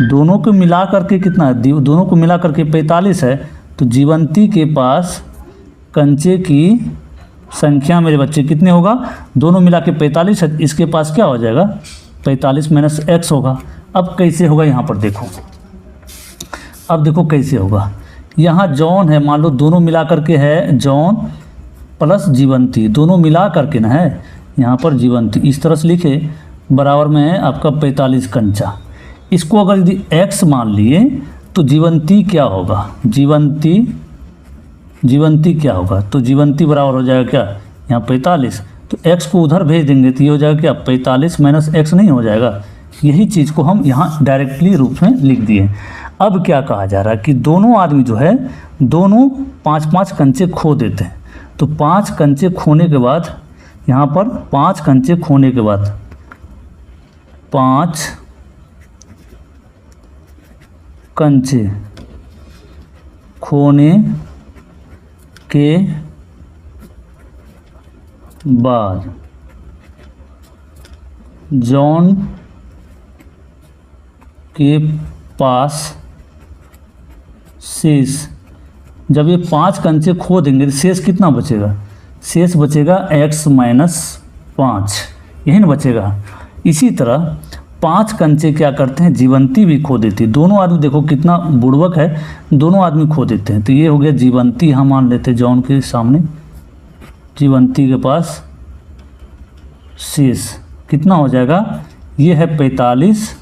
दोनों को मिला करके कितना है, दोनों को मिला करके 45 है। तो जीवंती के पास कंचे की संख्या मेरे बच्चे कितने होगा, दोनों मिला के 45 है, इसके पास क्या हो जाएगा 45 माइनस x होगा। अब कैसे होगा, यहाँ पर देखो, अब देखो कैसे होगा। यहाँ जॉन है, मान लो दोनों मिला करके है जॉन प्लस जीवंती, दोनों मिला करके ना है, यहाँ पर जीवंती इस तरह से लिखे, बराबर में है आपका 45 कंचा। इसको अगर यदि x मान लिए तो जीवंती क्या होगा, जीवंती क्या होगा, तो जीवंती बराबर हो जाएगा क्या, यहाँ 45, तो x को उधर भेज देंगे तो ये हो जाएगा क्या 45 माइनस x नहीं हो जाएगा। यही चीज़ को हम यहाँ डायरेक्टली रूप में लिख दिए। अब क्या कहा जा रहा है कि दोनों आदमी जो है दोनों 5-5 कंचे खो देते हैं। तो 5 कंचे खोने के बाद, यहाँ पर 5 कंचे खोने के बाद, 5 कंचे खोने के बाद जॉन के पास शेष, जब ये 5 कंचे खो देंगे तो शेष कितना बचेगा, शेष बचेगा x माइनस 5, यही ना बचेगा। इसी तरह 5 कंचे क्या करते हैं, जीवंती भी खो देती है। दोनों आदमी देखो कितना बुड़वक है, दोनों आदमी खो देते हैं। तो ये हो गया जीवंती, हम मान लेते हैं जॉन के सामने, जीवंती के पास शेष कितना हो जाएगा, ये है 45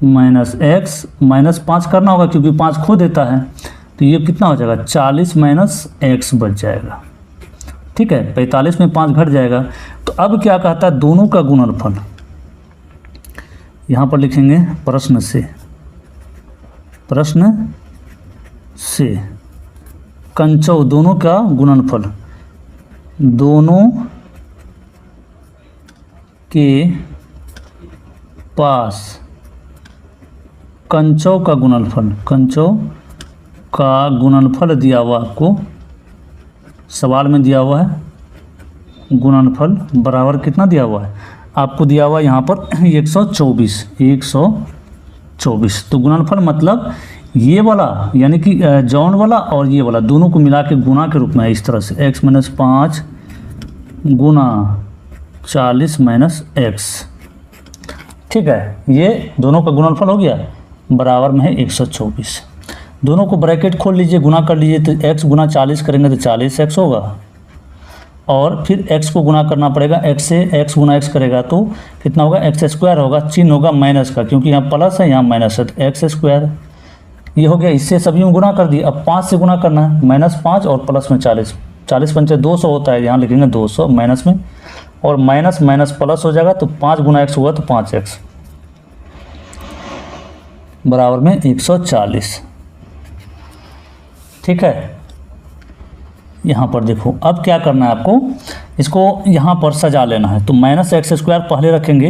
माइनस x माइनस 5 करना होगा क्योंकि 5 खो देता है। तो ये कितना हो जाएगा, 40 माइनस x बच जाएगा। ठीक है, 45 में 5 घट जाएगा। तो अब क्या कहता है, दोनों का गुणनफल, यहाँ पर लिखेंगे प्रश्न से कंचों दोनों का गुणनफल, दोनों के पास कंचों का गुणनफल दिया हुआ, आपको सवाल में दिया हुआ है। गुणनफल बराबर कितना दिया हुआ है आपको, दिया हुआ यहाँ पर 124। तो गुणनफल मतलब ये वाला यानी कि जॉन वाला और ये वाला दोनों को मिला के गुणा के रूप में है, इस तरह से x माइनस 5 गुना 40 माइनस x। ठीक है, ये दोनों का गुणनफल हो गया, बराबर में है 124। दोनों को ब्रैकेट खोल लीजिए, गुना कर लीजिए। तो x गुना 40 करेंगे तो 40x होगा, और फिर x को गुना करना पड़ेगा, x से x गुना x करेगा तो कितना होगा, x स्क्वायर होगा। चिन्ह होगा माइनस का क्योंकि यहाँ प्लस है यहाँ माइनस है, तो x स्क्वायर। ये हो गया, इससे सभी में गुना कर दिए। अब 5 से गुना करना है, -5 और प्लस में 40, 40 पंचे 200 होता है, यहाँ लिखेंगे 200 माइनस में, और माइनस माइनस प्लस हो जाएगा। तो 5 गुना x हुआ तो 5x बराबर में 140। ठीक है, यहाँ पर देखो अब क्या करना है आपको, इसको यहाँ पर सजा लेना है। तो माइनस एक्स स्क्वायर पहले रखेंगे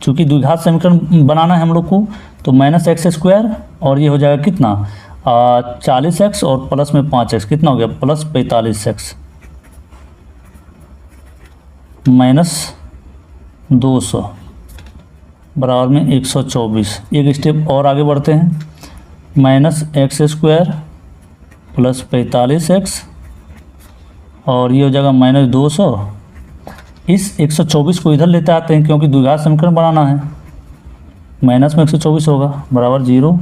क्योंकि द्विघात समीकरण बनाना है हम लोग को। तो माइनस एक्स स्क्वायर और ये हो जाएगा कितना, 40x और प्लस में 5x कितना हो गया, प्लस 45x माइनस 200 बराबर में 124। एक स्टेप और आगे बढ़ते हैं, minus x square plus 45x और ये हो जाएगा माइनस 200। इस 124 को इधर लेते आते हैं क्योंकि द्विघात समीकरण बनाना है। माइनस में 124 होगा बराबर 0।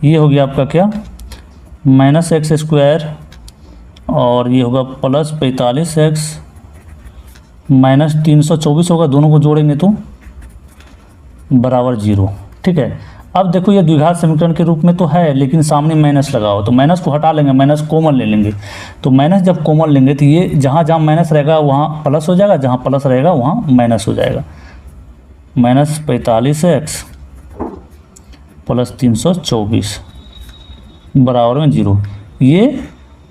ये हो गया आपका क्या, माइनस एक्स स्क्वायर और ये होगा प्लस 45x माइनस 324 होगा, दोनों को जोड़ेंगे तो बराबर 0। ठीक है, अब देखो ये द्विघात समीकरण के रूप में तो है लेकिन सामने माइनस लगाओ, तो माइनस को हटा लेंगे, माइनस कॉमन ले लेंगे। तो माइनस जब कॉमन लेंगे तो ये जहाँ जहाँ माइनस रहेगा वहाँ प्लस हो जाएगा, जहाँ प्लस रहेगा वहाँ माइनस हो जाएगा। माइनस 45x प्लस 324 बराबर में 0। ये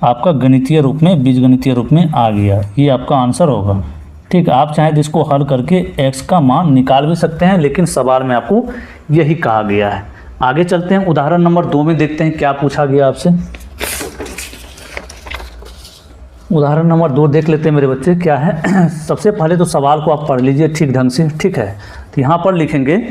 आपका गणितीय रूप में, बीजगणितीय रूप में आ गया, ये आपका आंसर होगा। ठीक, आप चाहें तो इसको हल करके x का मान निकाल भी सकते हैं, लेकिन सवाल में आपको यही कहा गया है। आगे चलते हैं, उदाहरण नंबर 2 में देखते हैं क्या पूछा गया आपसे। उदाहरण नंबर 2 देख लेते हैं मेरे बच्चे, क्या है। सबसे पहले तो सवाल को आप पढ़ लीजिए ठीक ढंग से। ठीक है, तो यहाँ पर लिखेंगे,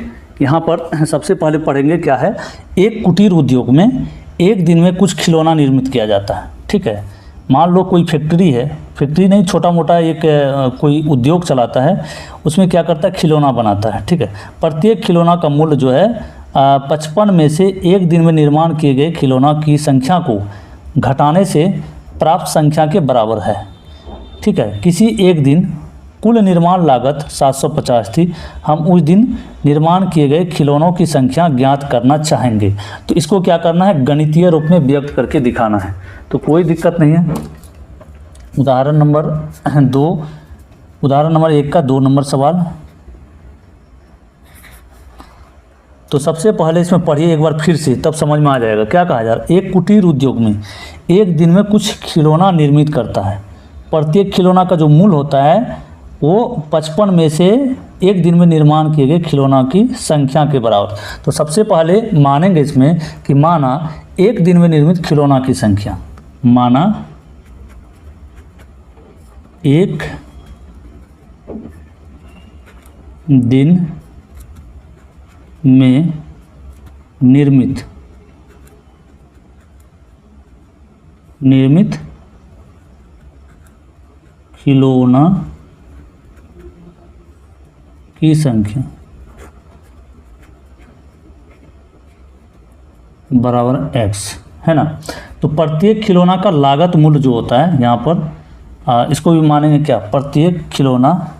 यहाँ पर सबसे पहले पढ़ेंगे क्या है, एक कुटीर उद्योग में एक दिन में कुछ खिलौना निर्मित किया जाता है। ठीक है, मान लो कोई फैक्ट्री है, फैक्ट्री नहीं छोटा मोटा एक कोई उद्योग चलाता है, उसमें क्या करता है, खिलौना बनाता है। ठीक है, प्रत्येक खिलौना का मूल्य जो है 55 में से एक दिन में निर्माण किए गए खिलौना की संख्या को घटाने से प्राप्त संख्या के बराबर है। ठीक है, किसी एक दिन कुल निर्माण लागत 750 थी, हम उस दिन निर्माण किए गए खिलौनों की संख्या ज्ञात करना चाहेंगे। तो इसको क्या करना है, गणितीय रूप में व्यक्त करके दिखाना है। तो कोई दिक्कत नहीं है। उदाहरण नंबर 2, उदाहरण नंबर 1 का 2 नंबर सवाल। तो सबसे पहले इसमें पढ़िए एक बार फिर से, तब समझ में आ जाएगा क्या कहा जा रहा है। एक कुटीर उद्योग में एक दिन में कुछ खिलौना निर्मित करता है, प्रत्येक खिलौना का जो मूल्य होता है वो 55 में से एक दिन में निर्माण किए गए खिलौना की संख्या के बराबर। तो सबसे पहले मानेंगे इसमें कि माना एक दिन में निर्मित खिलौना की संख्या, माना एक दिन में निर्मित खिलौना की संख्या बराबर x, है ना। तो प्रत्येक खिलौना का लागत मूल्य जो होता है यहाँ पर इसको भी मानेंगे क्या, प्रत्येक खिलौना,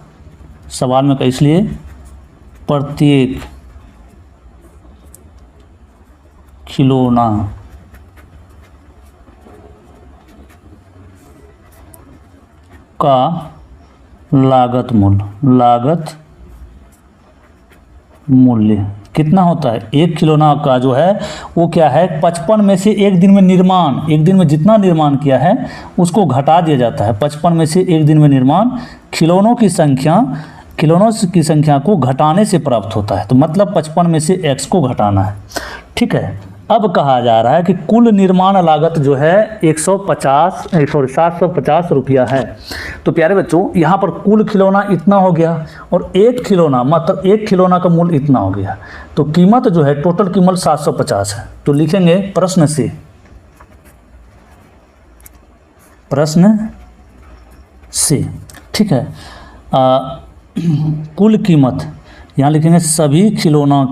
सवाल में कहा इसलिए प्रत्येक खिलौना का लागत मूल्य कितना होता है। एक खिलौना का जो है वो क्या है, 55 में से एक दिन में निर्माण, एक दिन में जितना निर्माण किया है उसको घटा दिया जाता है। 55 में से एक दिन में निर्माण खिलौनों की संख्या को घटाने से प्राप्त होता है। तो मतलब 55 में से x को घटाना है, ठीक है। अब कहा जा रहा है कि कुल निर्माण लागत जो है 750 रुपया है। तो प्यारे बच्चों यहाँ पर कुल खिलौना इतना हो गया और एक खिलौना, मतलब एक खिलौना का मूल्य इतना हो गया। तो कीमत जो है, टोटल कीमत 750 है। तो लिखेंगे प्रश्न से, ठीक है। कुल कीमत यहाँ लिखेंगे सभी खिलौना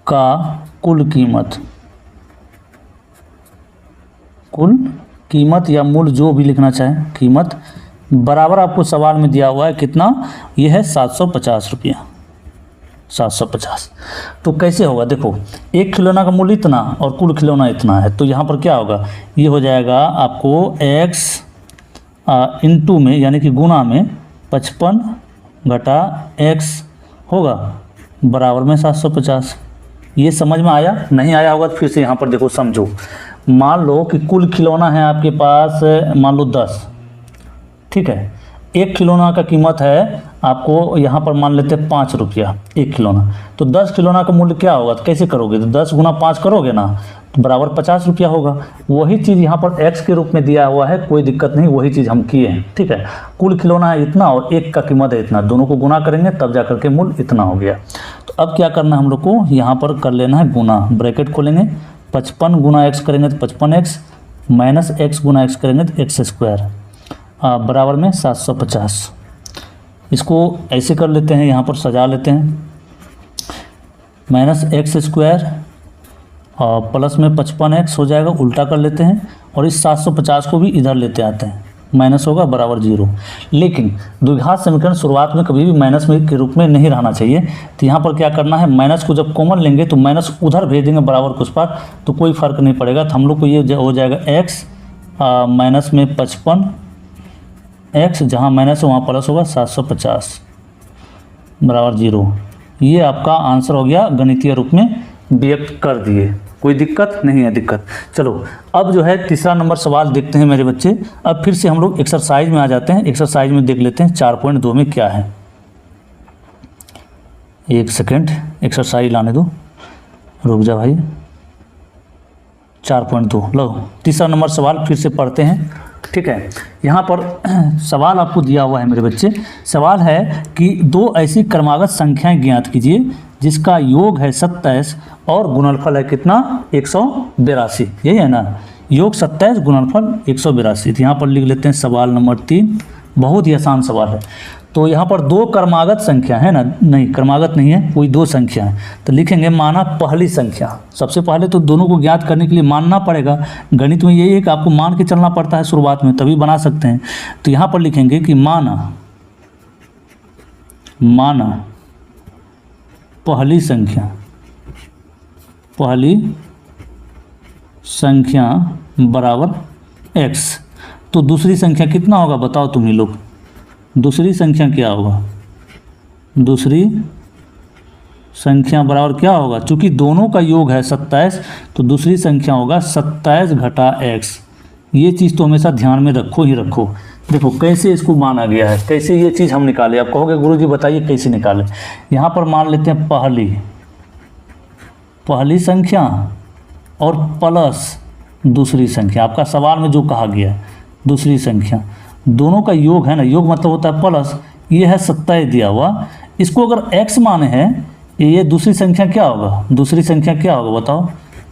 का कुल कीमत या मूल्य जो भी लिखना चाहें, कीमत बराबर आपको सवाल में दिया हुआ है कितना, ये है 750 रुपया, 750। तो कैसे होगा, देखो एक खिलौना का मूल्य इतना और कुल खिलौना इतना है, तो यहाँ पर क्या होगा, ये हो जाएगा आपको x इंटू में यानी कि गुणा में 55 घटा x होगा बराबर में 750। ये समझ में आया? नहीं आया होगा तो फिर से यहाँ पर देखो समझो। मान लो कि कुल खिलौना है आपके पास, मान लो 10, ठीक है। एक खिलौना का कीमत है आपको यहाँ पर मान लेते हैं 5 रुपया एक खिलौना। तो 10 खिलौना का मूल्य क्या होगा, तो कैसे करोगे, तो 10 गुना 5 करोगे ना, तो बराबर 50 रुपया होगा। वही चीज़ यहाँ पर x के रूप में दिया हुआ है, कोई दिक्कत नहीं, वही चीज़ हम किए हैं, ठीक है। कुल खिलौना है इतना और एक का कीमत है इतना, दोनों को गुना करेंगे तब जा करके मूल्य इतना हो गया। तो अब क्या करना है हम लोग को, यहाँ पर कर लेना है गुना, ब्रैकेट खोलेंगे, 55 गुना x करेंगे तो 55x माइनस x गुना x करेंगे तो x स्क्वायर बराबर में 750। इसको ऐसे कर लेते हैं, यहाँ पर सजा लेते हैं, माइनस x स्क्वायर और प्लस में 55x हो जाएगा, उल्टा कर लेते हैं और इस 750 को भी इधर लेते आते हैं, माइनस होगा बराबर 0। लेकिन द्विघात समीकरण शुरुआत में कभी भी माइनस में के रूप में नहीं रहना चाहिए। तो यहाँ पर क्या करना है, माइनस को जब कॉमन लेंगे तो माइनस उधर भेज देंगे बराबर कुछ पर, तो कोई फ़र्क नहीं पड़ेगा। तो हम लोग को ये हो जाएगा x माइनस में 55x, जहाँ माइनस है वहाँ प्लस होगा 750 बराबर 0। ये आपका आंसर हो गया, गणितीय रूप में व्यक्त कर दिए, कोई दिक्कत नहीं है। दिक्कत चलो अब जो है तीसरा नंबर सवाल देखते हैं मेरे बच्चे। अब फिर से हम लोग एक्सरसाइज में आ जाते हैं। एक्सरसाइज में देख लेते हैं 4.2 में क्या है। एक सेकंड एक्सरसाइज लाने दो, रुक जा भाई। 4.2 लो, तीसरा नंबर सवाल फिर से पढ़ते हैं, ठीक है। यहाँ पर सवाल आपको दिया हुआ है मेरे बच्चे। सवाल है कि दो ऐसी क्रमागत संख्याएं ज्ञात कीजिए जिसका योग है 27 और गुणनफल है कितना, 182। यही है ना, योग 27 गुणनफल 182। तो यहाँ पर लिख लेते हैं सवाल नंबर 3, बहुत ही आसान सवाल है। तो यहाँ पर दो क्रमागत संख्या है ना, नहीं क्रमागत नहीं है, कोई दो संख्या है। तो लिखेंगे माना पहली संख्या। सबसे पहले तो दोनों को ज्ञात करने के लिए मानना पड़ेगा। गणित में यही है कि आपको मान के चलना पड़ता है शुरुआत में, तभी बना सकते हैं। तो यहाँ पर लिखेंगे कि माना पहली संख्या बराबर x। तो दूसरी संख्या कितना होगा बताओ तुम ही लोग, दूसरी संख्या क्या होगा, दूसरी संख्या बराबर क्या होगा, चूंकि दोनों का योग है 27 तो दूसरी संख्या होगा 27 घटा x। ये चीज़ तो हमेशा ध्यान में रखो ही रखो। देखो कैसे इसको माना गया है, कैसे ये चीज़ हम निकाले। आप कहोगे गुरुजी बताइए कैसे निकाले। यहाँ पर मान लेते हैं पहली संख्या और प्लस दूसरी संख्या। आपका सवाल में जो कहा गया है दूसरी संख्या, दोनों का योग है ना, योग मतलब होता है प्लस। ये है 27 दिया हुआ, इसको अगर x माने हैं, ये दूसरी संख्या क्या होगा, दूसरी संख्या क्या होगा बताओ।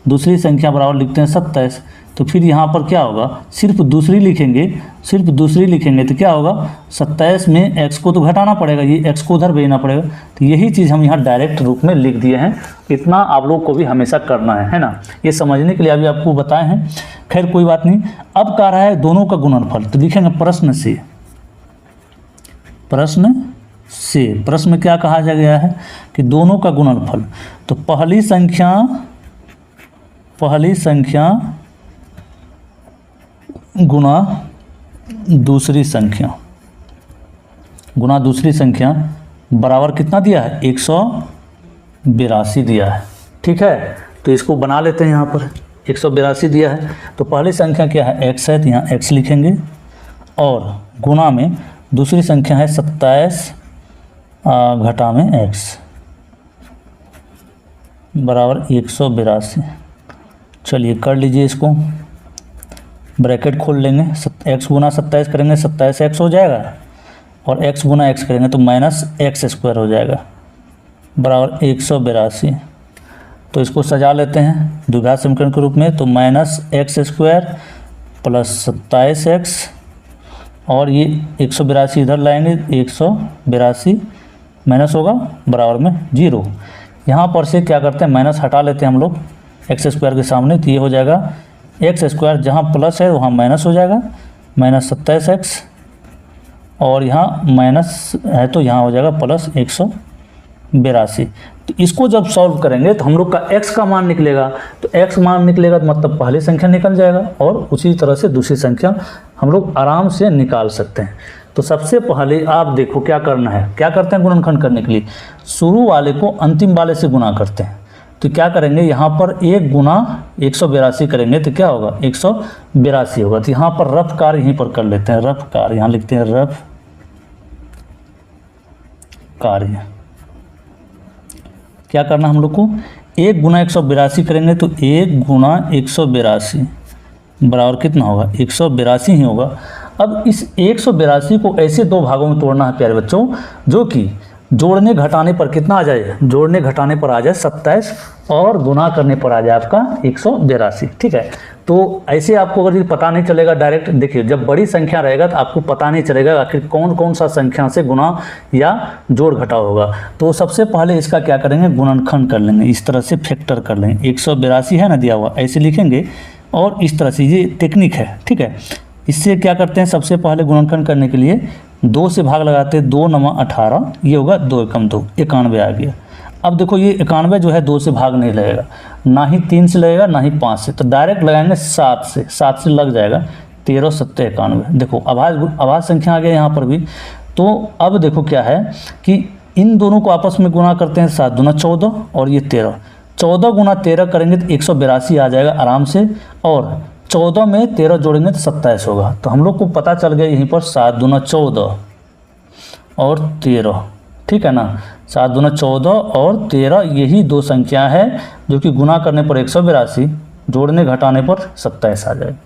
दूसरी संख्या बराबर लिखते हैं 27। तो फिर यहाँ पर क्या होगा, सिर्फ दूसरी लिखेंगे, सिर्फ दूसरी लिखेंगे तो क्या होगा, 27 में x को तो घटाना पड़ेगा, ये x को उधर भेजना पड़ेगा। तो यही चीज़ हम यहाँ डायरेक्ट रूप में लिख दिए हैं। इतना आप लोग को भी हमेशा करना है ना, ये समझने के लिए अभी आपको बताए हैं। खैर कोई बात नहीं। अब कह रहा है दोनों का गुणनफल, तो लिखेंगे प्रश्न से, प्रश्न से, प्रश्न में क्या कहा जा गया है कि दोनों का गुणनफल। तो पहली संख्या गुना दूसरी संख्या बराबर कितना दिया है, 182 दिया है। ठीक है, तो इसको बना लेते हैं। यहाँ पर 182 दिया है, तो पहली संख्या क्या है, x है, तो यहाँ x लिखेंगे, और गुना में दूसरी संख्या है 27 घटा में x बराबर 182। चलिए कर लीजिए इसको, ब्रैकेट खोल लेंगे। x गुना 27 करेंगे 27x हो जाएगा, और x गुना x करेंगे तो माइनस एक्स स्क्वायर हो जाएगा बराबर 182। तो इसको सजा लेते हैं द्विघात समीकरण के रूप में। तो minus x square plus 27x, और ये 182 इधर लाएंगे, 182 माइनस होगा बराबर में 0। यहाँ पर से क्या करते हैं, माइनस हटा लेते हैं हम लोग एक्स स्क्वायर के सामने, तो ये हो जाएगा एक्स स्क्वायर, जहाँ प्लस है वहाँ माइनस हो जाएगा, माइनस 27x, और यहाँ माइनस है तो यहाँ हो जाएगा प्लस 182। तो इसको जब सॉल्व करेंगे तो हम लोग का x का मान निकलेगा, तो x मान निकलेगा तो मतलब पहली संख्या निकल जाएगा, और उसी तरह से दूसरी संख्या हम लोग आराम से निकाल सकते हैं। तो सबसे पहले आप देखो क्या करना है, क्या करते हैं गुणनखंड करने के लिए, शुरू वाले को अंतिम वाले से गुना करते हैं। तो क्या करेंगे, यहाँ पर 1 गुना 182 करेंगे तो क्या होगा, 182 होगा। तो यहाँ पर रफ कार्य यहीं पर कर लेते हैं, रफ कार्य यहाँ लिखते हैं, रफ कार्य। क्या करना हम लोग को, 1 गुना 182 करेंगे तो 1 गुना 182 बराबर कितना होगा, 182 ही होगा। अब इस 182 को ऐसे दो भागों में तोड़ना है प्यारे बच्चों, जो कि जोड़ने घटाने पर कितना आ जाए, जोड़ने घटाने पर आ जाए 27, और गुना करने पर आ जाए आपका 182। ठीक है, तो ऐसे आपको अगर ये पता नहीं चलेगा डायरेक्ट, देखिए जब बड़ी संख्या रहेगा तो आपको पता नहीं चलेगा आखिर कौन कौन सा संख्या से गुना या जोड़ घटा होगा। तो सबसे पहले इसका क्या करेंगे, गुणनखंड कर लेंगे, इस तरह से फैक्टर कर लेंगे। 182 है ना दिया हुआ, ऐसे लिखेंगे, और इस तरह से ये टेक्निक है। ठीक है, इससे क्या करते हैं, सबसे पहले गुणनखंड करने के लिए 2 से भाग लगाते हैं, 2 9 18, ये होगा 2 एकम 2, 91 आ गया। अब देखो ये 91 जो है 2 से भाग नहीं लगेगा, ना ही 3 से लगेगा ना ही 5 से, तो डायरेक्ट लगाएंगे 7 से, 7 से लग जाएगा 13 7 91। देखो आभाज्य संख्या आ गया यहाँ पर भी। तो अब देखो क्या है कि इन दोनों को आपस में गुना करते हैं, 7 दूना 14 और ये 13, 14 गुना 13 करेंगे तो 182 आ जाएगा आराम से, और 14 में 13 जोड़ेंगे तो 27 होगा। तो हम लोग को पता चल गया यहीं पर 7 दूना 14 और 13, ठीक है ना, 7 दूना 14 और 13, यही दो संख्या है जो कि गुना करने पर 182, जोड़ने घटाने पर 27 आ जाएगा।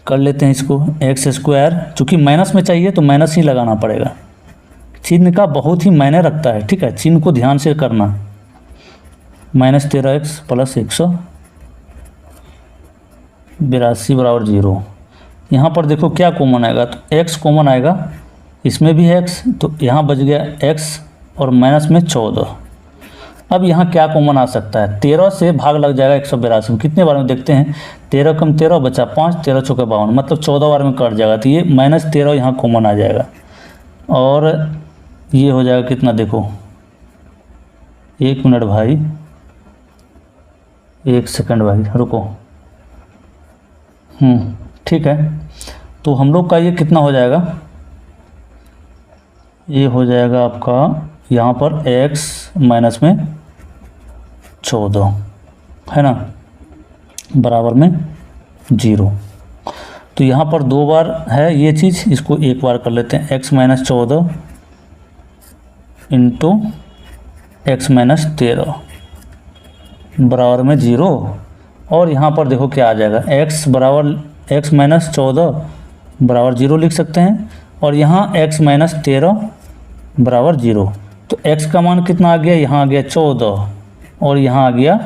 कर लेते हैं इसको, एक्स स्क्वायर, चूँकि माइनस में चाहिए तो माइनस ही लगाना पड़ेगा, चिन्ह का बहुत ही मायने रखता है। ठीक है, चिन्ह को ध्यान से करना, माइनस 13x प्लस 182 बराबर 0। यहाँ पर देखो क्या कॉमन आएगा, तो x कॉमन आएगा, इसमें भी x, तो यहाँ बच गया x और माइनस में 14। अब यहाँ क्या कॉमन आ सकता है, 13 से भाग लग जाएगा 182 में, कितने बार में देखते हैं, 13 कम 13 बचा 5, 13 चौके 52, मतलब 14 बार में कट जाएगा, तो ये माइनस 13 यहाँ कॉमन आ जाएगा, और ये हो जाएगा कितना, देखो 1 मिनट भाई, 1 सेकंड भाई रुको, ठीक है। तो हम लोग का ये कितना हो जाएगा, ये हो जाएगा आपका यहाँ पर x माइनस में 14 है ना, बराबर में 0। तो यहाँ पर 2 बार है ये चीज़, इसको एक बार कर लेते हैं, x minus 14 into x minus 13 बराबर में 0। और यहाँ पर देखो क्या आ जाएगा, x बराबर x माइनस 14 बराबर 0 लिख सकते हैं, और यहाँ x माइनस 13 बराबर 0। तो x का मान कितना आ गया, यहाँ आ गया 14 और यहाँ आ गया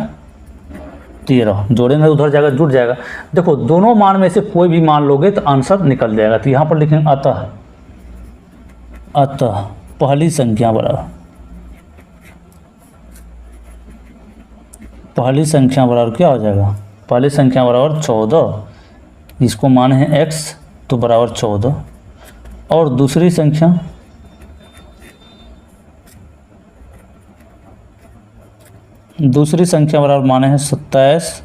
13, जोड़ेंगे उधर जाएगा जुड़ जाएगा। देखो दोनों मान में से कोई भी मान लोगे तो आंसर निकल जाएगा। तो यहाँ पर लिखेंगे अतः पहली संख्या बराबर क्या हो जाएगा, पहली संख्या बराबर 14, इसको मान है x तो बराबर 14, और दूसरी संख्या बराबर माने हैं 27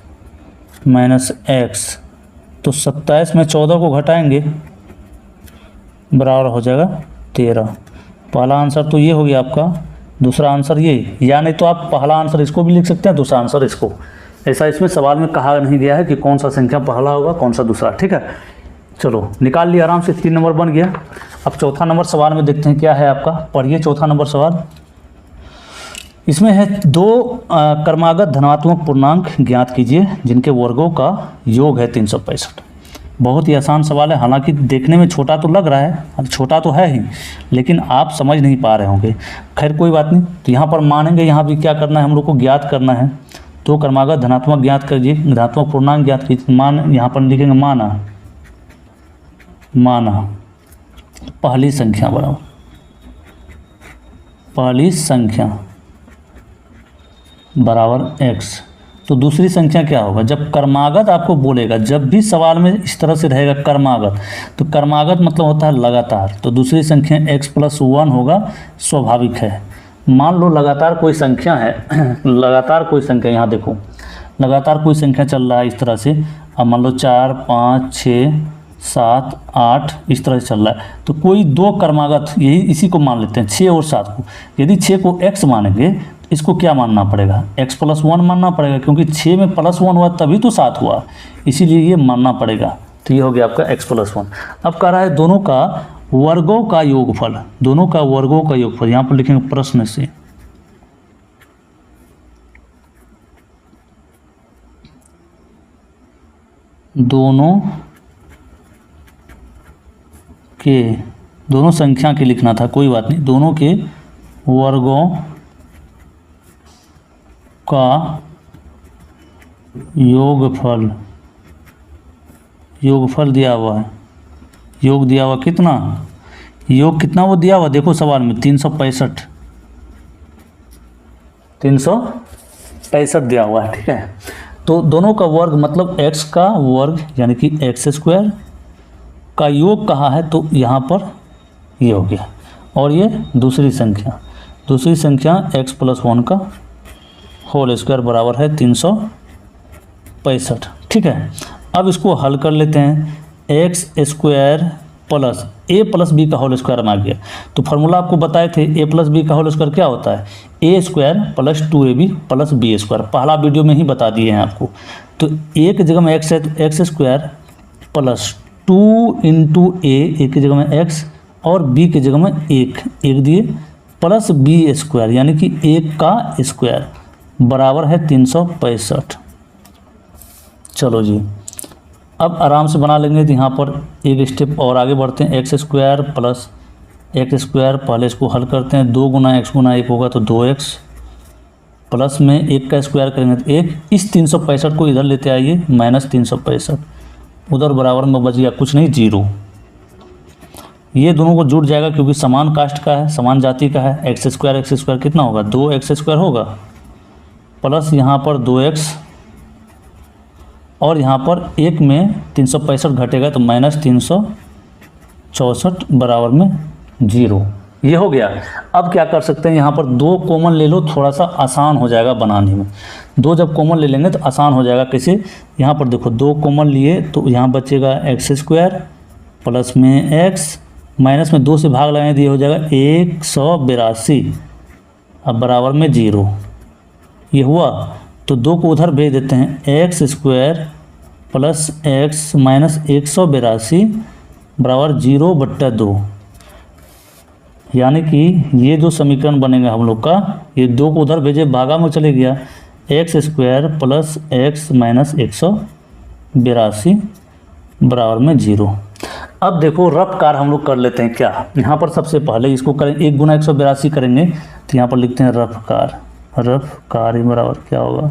माइनस x, तो 27 में 14 को घटाएंगे बराबर हो जाएगा 13। पहला आंसर तो ये हो गया आपका, दूसरा आंसर ये, या नहीं तो आप पहला आंसर इसको भी लिख सकते हैं, दूसरा आंसर इसको। ऐसा इसमें सवाल में कहा नहीं गया है कि कौन सा संख्या पहला होगा कौन सा दूसरा, ठीक है। चलो निकाल लिया आराम से, 3 नंबर बन गया। अब चौथा नंबर सवाल में देखते हैं क्या है आपका, पढ़िए चौथा नंबर सवाल। इसमें है 2 क्रमागत धनात्मक पूर्णांक ज्ञात कीजिए जिनके वर्गों का योग है 365। बहुत ही आसान सवाल है, हालांकि देखने में छोटा तो लग रहा है, छोटा तो है ही, लेकिन आप समझ नहीं पा रहे होंगे। खैर कोई बात नहीं, तो यहाँ पर मानेंगे, यहाँ भी क्या करना है हम लोग को ज्ञात करना है। 2 क्रमागत धनात्मक ज्ञात कीजिए, धनात्मक पूर्णांक ज्ञात कीजिए। मान यहाँ पर लिखेंगे माना पहली संख्या बराबर x, तो दूसरी संख्या क्या होगा। जब क्रमागत आपको बोलेगा, जब भी सवाल में इस तरह से रहेगा क्रमागत, तो क्रमागत मतलब होता है लगातार, तो दूसरी संख्या x + 1 होगा, स्वाभाविक है। मान लो लगातार कोई संख्या है लगातार कोई संख्या, यहाँ देखो लगातार कोई संख्या चल रहा है इस तरह से, अब मान लो 4 5 6 7 8 इस तरह से चल रहा है, तो कोई 2 क्रमागत यही इसी को मान लेते हैं 6 और 7 को। यदि 6 को x मानेंगे, इसको क्या मानना पड़ेगा, x + 1 मानना पड़ेगा, क्योंकि 6 में +1 हुआ तभी तो 7 हुआ, इसीलिए ये मानना पड़ेगा। तो ये हो गया आपका x + 1। अब कह रहा है दोनों का वर्गों का योगफल, दोनों का वर्गों का योगफल, यहाँ पर लिखेंगे प्रश्न से दोनों संख्या के लिखना था, कोई बात नहीं, दोनों के वर्गों का योगफल दिया हुआ है, योग दिया हुआ कितना, योग कितना वो दिया हुआ देखो सवाल में 365 दिया हुआ है, ठीक है। तो दोनों का वर्ग मतलब x का वर्ग यानी कि x² का योग कहा है, तो यहाँ पर ये हो गया, और ये दूसरी संख्या x + 1 का होल स्क्वायर बराबर है 365, ठीक है। अब इसको हल कर लेते हैं, x² प्लस a + b का होल स्क्वायर आ गया, तो फार्मूला आपको बताए थे a + b का होल स्क्वायर क्या होता है, a² + 2ab + b², पहला वीडियो में ही बता दिए हैं आपको। तो a की जगह में x है तो x² + 2 × a, a की जगह में x और b की जगह में 1 दिए प्लस b² यानी कि 1 का स्क्वायर बराबर है 365। चलो जी, अब आराम से बना लेंगे। तो यहाँ पर एक स्टेप और आगे बढ़ते हैं, x² + x², पहले इसको हल करते हैं, 2 × x × 1 होगा तो 2x, प्लस में 1 का स्क्वायर करेंगे तो 1, इस 365 को इधर लेते आइए -365, उधर बराबर में बच गया कुछ नहीं 0। ये दोनों को जुड़ जाएगा क्योंकि समान कास्ट का है, समान जाति का है। x² कितना होगा, 2x² होगा, प्लस यहाँ पर 2x और यहाँ पर 1 में 365 घटेगा तो -364 बराबर में 0। ये हो गया। अब क्या कर सकते हैं, यहाँ पर 2 कॉमन ले लो, थोड़ा सा आसान हो जाएगा बनाने में। 2 जब कॉमन ले लेंगे तो आसान हो जाएगा। कैसे, यहाँ पर देखो 2 कॉमन लिए तो यहाँ बचेगा x² प्लस में x, माइनस में 2 से भाग लगाएंगे तो ये हो जाएगा 182, अब बराबर में 0। ये हुआ तो 2 को उधर भेज देते हैं, x² प्लस x माइनस 182 बराबर 0/2, यानी कि ये जो समीकरण बनेगा हम लोग का, ये 2 को उधर भेजे भागा में चले गया, x² प्लस x माइनस 182 बराबर में 0। अब देखो रफ कार हम लोग कर लेते हैं क्या। यहाँ पर सबसे पहले इसको करें 1 गुना 182 करेंगे, तो यहाँ पर लिखते हैं रफ कार। रफ कार ही बराबर क्या होगा,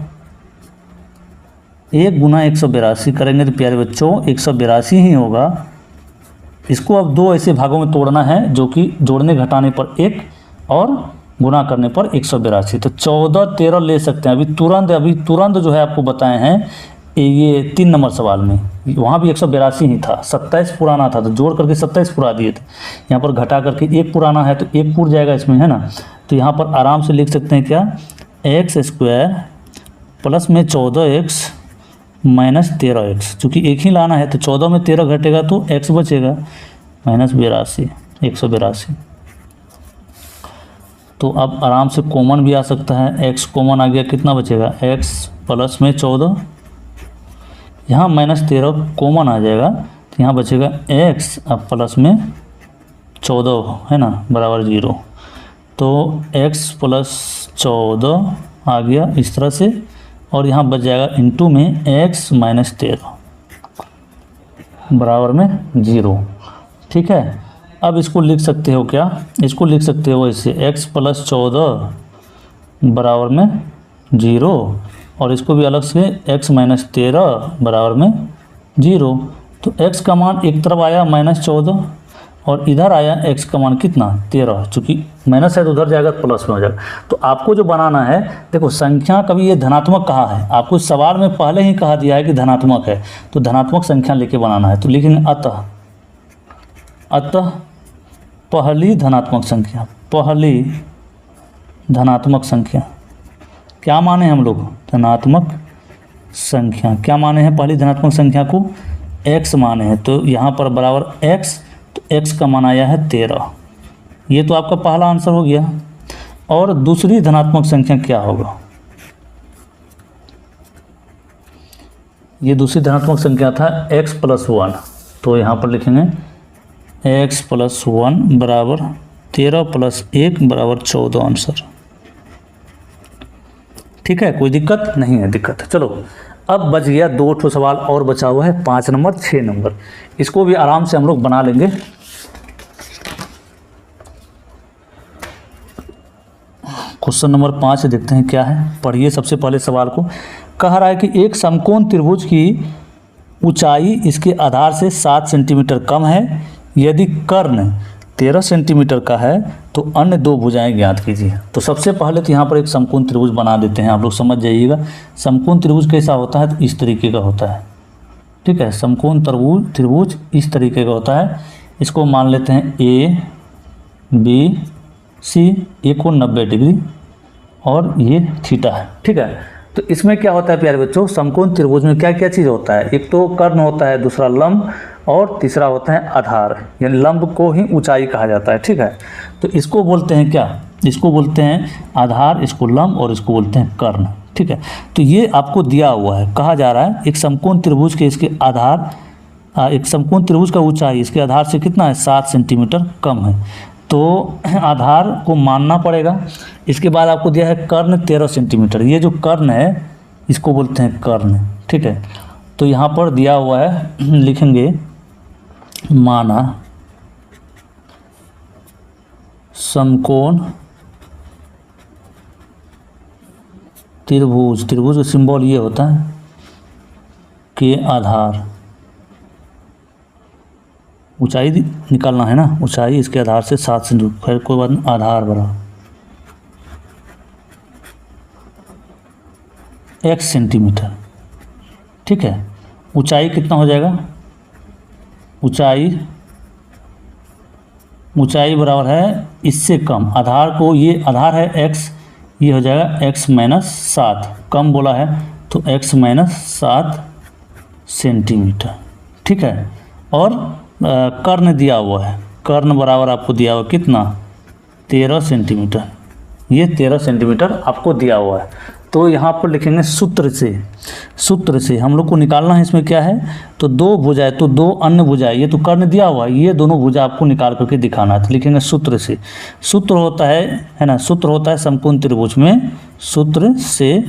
1 गुना 182 करेंगे तो प्यारे बच्चों 182 ही होगा। इसको अब 2 ऐसे भागों में तोड़ना है जो कि जोड़ने घटाने पर 1 और गुना करने पर 182। तो 14 13 ले सकते हैं अभी तुरंत जो है आपको बताए हैं ये 3 नंबर सवाल में, वहाँ भी 182 ही था, 27 पुराना था तो जोड़ करके 27 पुरा दिए थे। यहाँ पर घटा करके 1 पुराना है तो 1 पुर जाएगा इसमें, है ना। तो यहाँ पर आराम से लिख सकते हैं क्या, एक्स स्क्वायर प्लस में 14x माइनस 13x, चूँकि एक ही लाना है तो 14 में 13 घटेगा तो x बचेगा माइनस 82, 182। तो अब आराम से कॉमन भी आ सकता है, x कॉमन आ गया, कितना बचेगा x प्लस में 14, यहाँ माइनस 13 कॉमन आ जाएगा तो यहाँ बचेगा x अब प्लस में 14, है ना, बराबर 0। तो x प्लस 14 आ गया इस तरह से, और यहाँ बच जाएगा इंटू में x माइनस 13 बराबर में 0। ठीक है, अब इसको लिख सकते हो क्या, इसको लिख सकते हो ऐसे x प्लस 14 बराबर में 0, और इसको भी अलग से x माइनस 13 बराबर में 0। तो x का मान एक तरफ आया माइनस 14 और इधर आया x का मान कितना 13, चूँकि माइनस है तो उधर जाएगा प्लस में हो जाएगा। तो आपको जो बनाना है, देखो संख्या कभी ये धनात्मक कहा है, आपको सवाल में पहले ही कहा दिया है कि धनात्मक है, तो धनात्मक संख्या लेके बनाना है। तो लिखेंगे अतः पहली धनात्मक संख्या, पहली धनात्मक संख्या क्या माने हम लोग, धनात्मक संख्या क्या माने हैं, पहली धनात्मक संख्या को x माने हैं, तो यहाँ पर बराबर x, तो x का मान आया है 13। ये तो आपका पहला आंसर हो गया। और दूसरी धनात्मक संख्या क्या होगा, ये दूसरी धनात्मक संख्या था x प्लस 1, तो यहाँ पर लिखेंगे x प्लस 1 बराबर 13 प्लस 1 बराबर 14 आंसर। ठीक है, कोई दिक्कत नहीं है, दिक्कत है। चलो अब बच गया 2 सवाल और बचा हुआ है, 5 नंबर 6 नंबर, इसको भी आराम से हम लोग बना लेंगे। क्वेश्चन नंबर 5 देखते हैं क्या है, पढ़िए सबसे पहले सवाल को। कह रहा है कि एक समकोण त्रिभुज की ऊंचाई इसके आधार से 7 सेंटीमीटर कम है, यदि कर्ण 13 सेंटीमीटर का है तो अन्य 2 भुजाएं ज्ञात कीजिए। तो सबसे पहले तो यहाँ पर एक समकोण त्रिभुज बना देते हैं, आप लोग समझ जाइएगा। समकोण त्रिभुज कैसा होता है, तो इस तरीके का होता है। ठीक है, समकोण त्रिभुज इस तरीके का होता है। इसको मान लेते हैं ए बी सी, ए को 90 डिग्री और ये थीटा है। ठीक है, तो इसमें क्या होता है प्यारे बच्चों, समकोण त्रिभुज में क्या क्या चीज़ होता है, एक तो कर्ण होता है, दूसरा लंब और तीसरा होता है आधार, यानी लंब को ही ऊंचाई कहा जाता है। ठीक है, तो इसको बोलते हैं क्या, इसको बोलते हैं आधार, इसको लंब और इसको बोलते हैं कर्ण। ठीक है, तो ये आपको दिया हुआ है, कहा जा रहा है एक समकोण त्रिभुज के इसके आधार, एक समकोण त्रिभुज का ऊंचाई इसके आधार से कितना है, 7 सेंटीमीटर कम है, तो आधार को मानना पड़ेगा। इसके बाद आपको दिया है कर्ण 13 सेंटीमीटर, ये जो कर्ण है इसको बोलते हैं कर्ण। ठीक है, तो यहाँ पर दिया हुआ है, लिखेंगे माना समकोण त्रिभुज, त्रिभुज का सिंबल ये होता है के आधार, ऊंचाई निकालना है ना, ऊंचाई इसके आधार से 7 सेंटीमीटर, फिर कोई बात नहीं, आधार बराबर x सेंटीमीटर। ठीक है, ऊंचाई कितना हो जाएगा, ऊंचाई बराबर है इससे कम, आधार को, ये आधार है x, ये हो जाएगा x माइनस 7, कम बोला है तो x माइनस 7 सेंटीमीटर। ठीक है, और कर्ण दिया हुआ है, कर्ण बराबर आपको दिया हुआ कितना 13 सेंटीमीटर, ये 13 सेंटीमीटर आपको दिया हुआ है। तो यहाँ पर लिखेंगे सूत्र से हम लोग को निकालना है इसमें क्या है, तो 2 भुजाएं, तो 2 अन्य भुजाएं, ये तो कर्ण दिया हुआ है, ये दोनों भुजा आपको निकाल करके दिखाना है। तो लिखेंगे सूत्र से, सूत्र होता है ना, सूत्र होता है समकोण त्रिभुज में, सूत्र से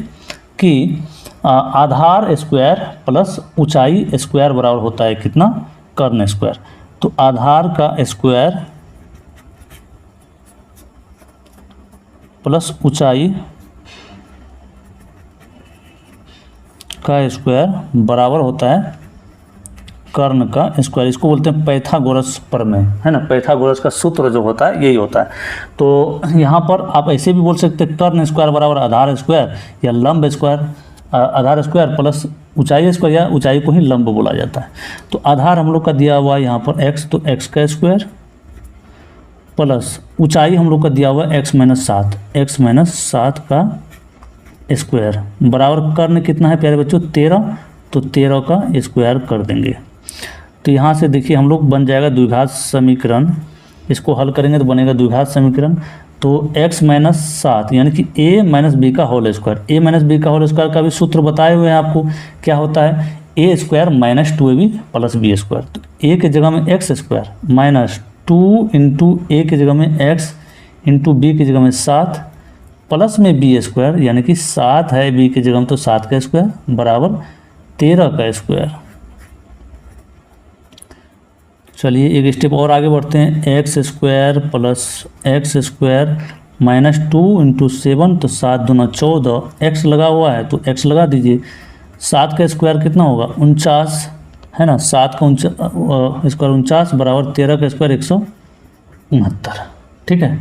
कि आधार स्क्वायर प्लस ऊंचाई स्क्वायर बराबर होता है कितना, कर्ण स्क्वायर। तो आधार का स्क्वायर प्लस ऊंचाई का स्क्वायर बराबर होता है कर्ण का स्क्वायर। इसको बोलते हैं पाइथागोरस प्रमेय, है ना। पाइथागोरस का सूत्र जो होता है यही होता है। तो यहाँ पर आप ऐसे भी बोल सकते हैं कर्ण स्क्वायर बराबर आधार स्क्वायर या लंब स्क्वायर, आधार स्क्वायर प्लस ऊंचाई स्क्वायर, या ऊंचाई को ही लंब बोला जाता है। तो आधार हम लोग का दिया हुआ है यहाँ पर x, तो x का स्क्वायर प्लस ऊंचाई हम लोग का दिया हुआ है x माइनस 7 का स्क्वायर बराबर कर्ण कितना है प्यारे बच्चों 13, तो 13 का स्क्वायर कर देंगे। तो यहाँ से देखिए हम लोग बन जाएगा द्विघात समीकरण, इसको हल करेंगे तो बनेगा द्विघात समीकरण। तो x माइनस 7 यानी कि a माइनस बी का whole square, a minus B का होल स्क्वायर का भी सूत्र बताए हुए हैं आपको, क्या होता है a square minus 2ab plus B square. तो a के जगह में x square minus 2 into A के जगह में x इंटू बी की जगह में 7 प्लस में बी स्क्वायर, यानी कि 7 है बी की जगह में तो 7 का स्क्वायर बराबर 13 का स्क्वायर। चलिए एक स्टेप और आगे बढ़ते हैं, x square plus x square minus 2 into 7, तो 7 दूना 14, एक्स लगा हुआ है तो एक्स लगा दीजिए। 7 का स्क्वायर कितना होगा 49, है ना। 7 का स्क्वायर 49 बराबर 13 का स्क्वायर 169, ठीक है।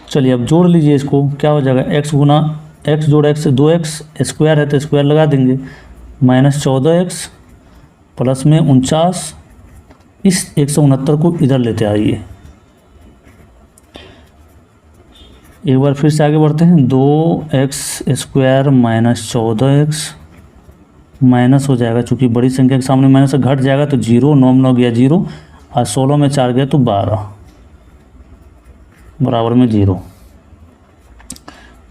चलिए अब जोड़ लीजिए इसको, क्या हो जाएगा x गुना x जोड़ x 2x स्क्वायर है तो स्क्वायर लगा देंगे, माइनस 14x प्लस में 49, इस 169 को इधर लेते आइए। एक बार फिर से आगे बढ़ते हैं, 2x square minus 14x minus हो जाएगा, चूँकि बड़ी संख्या के सामने माइनस घट जाएगा तो 0, 9 में 9 गया 0 और 16 में 4 गया तो 12 बराबर में 0।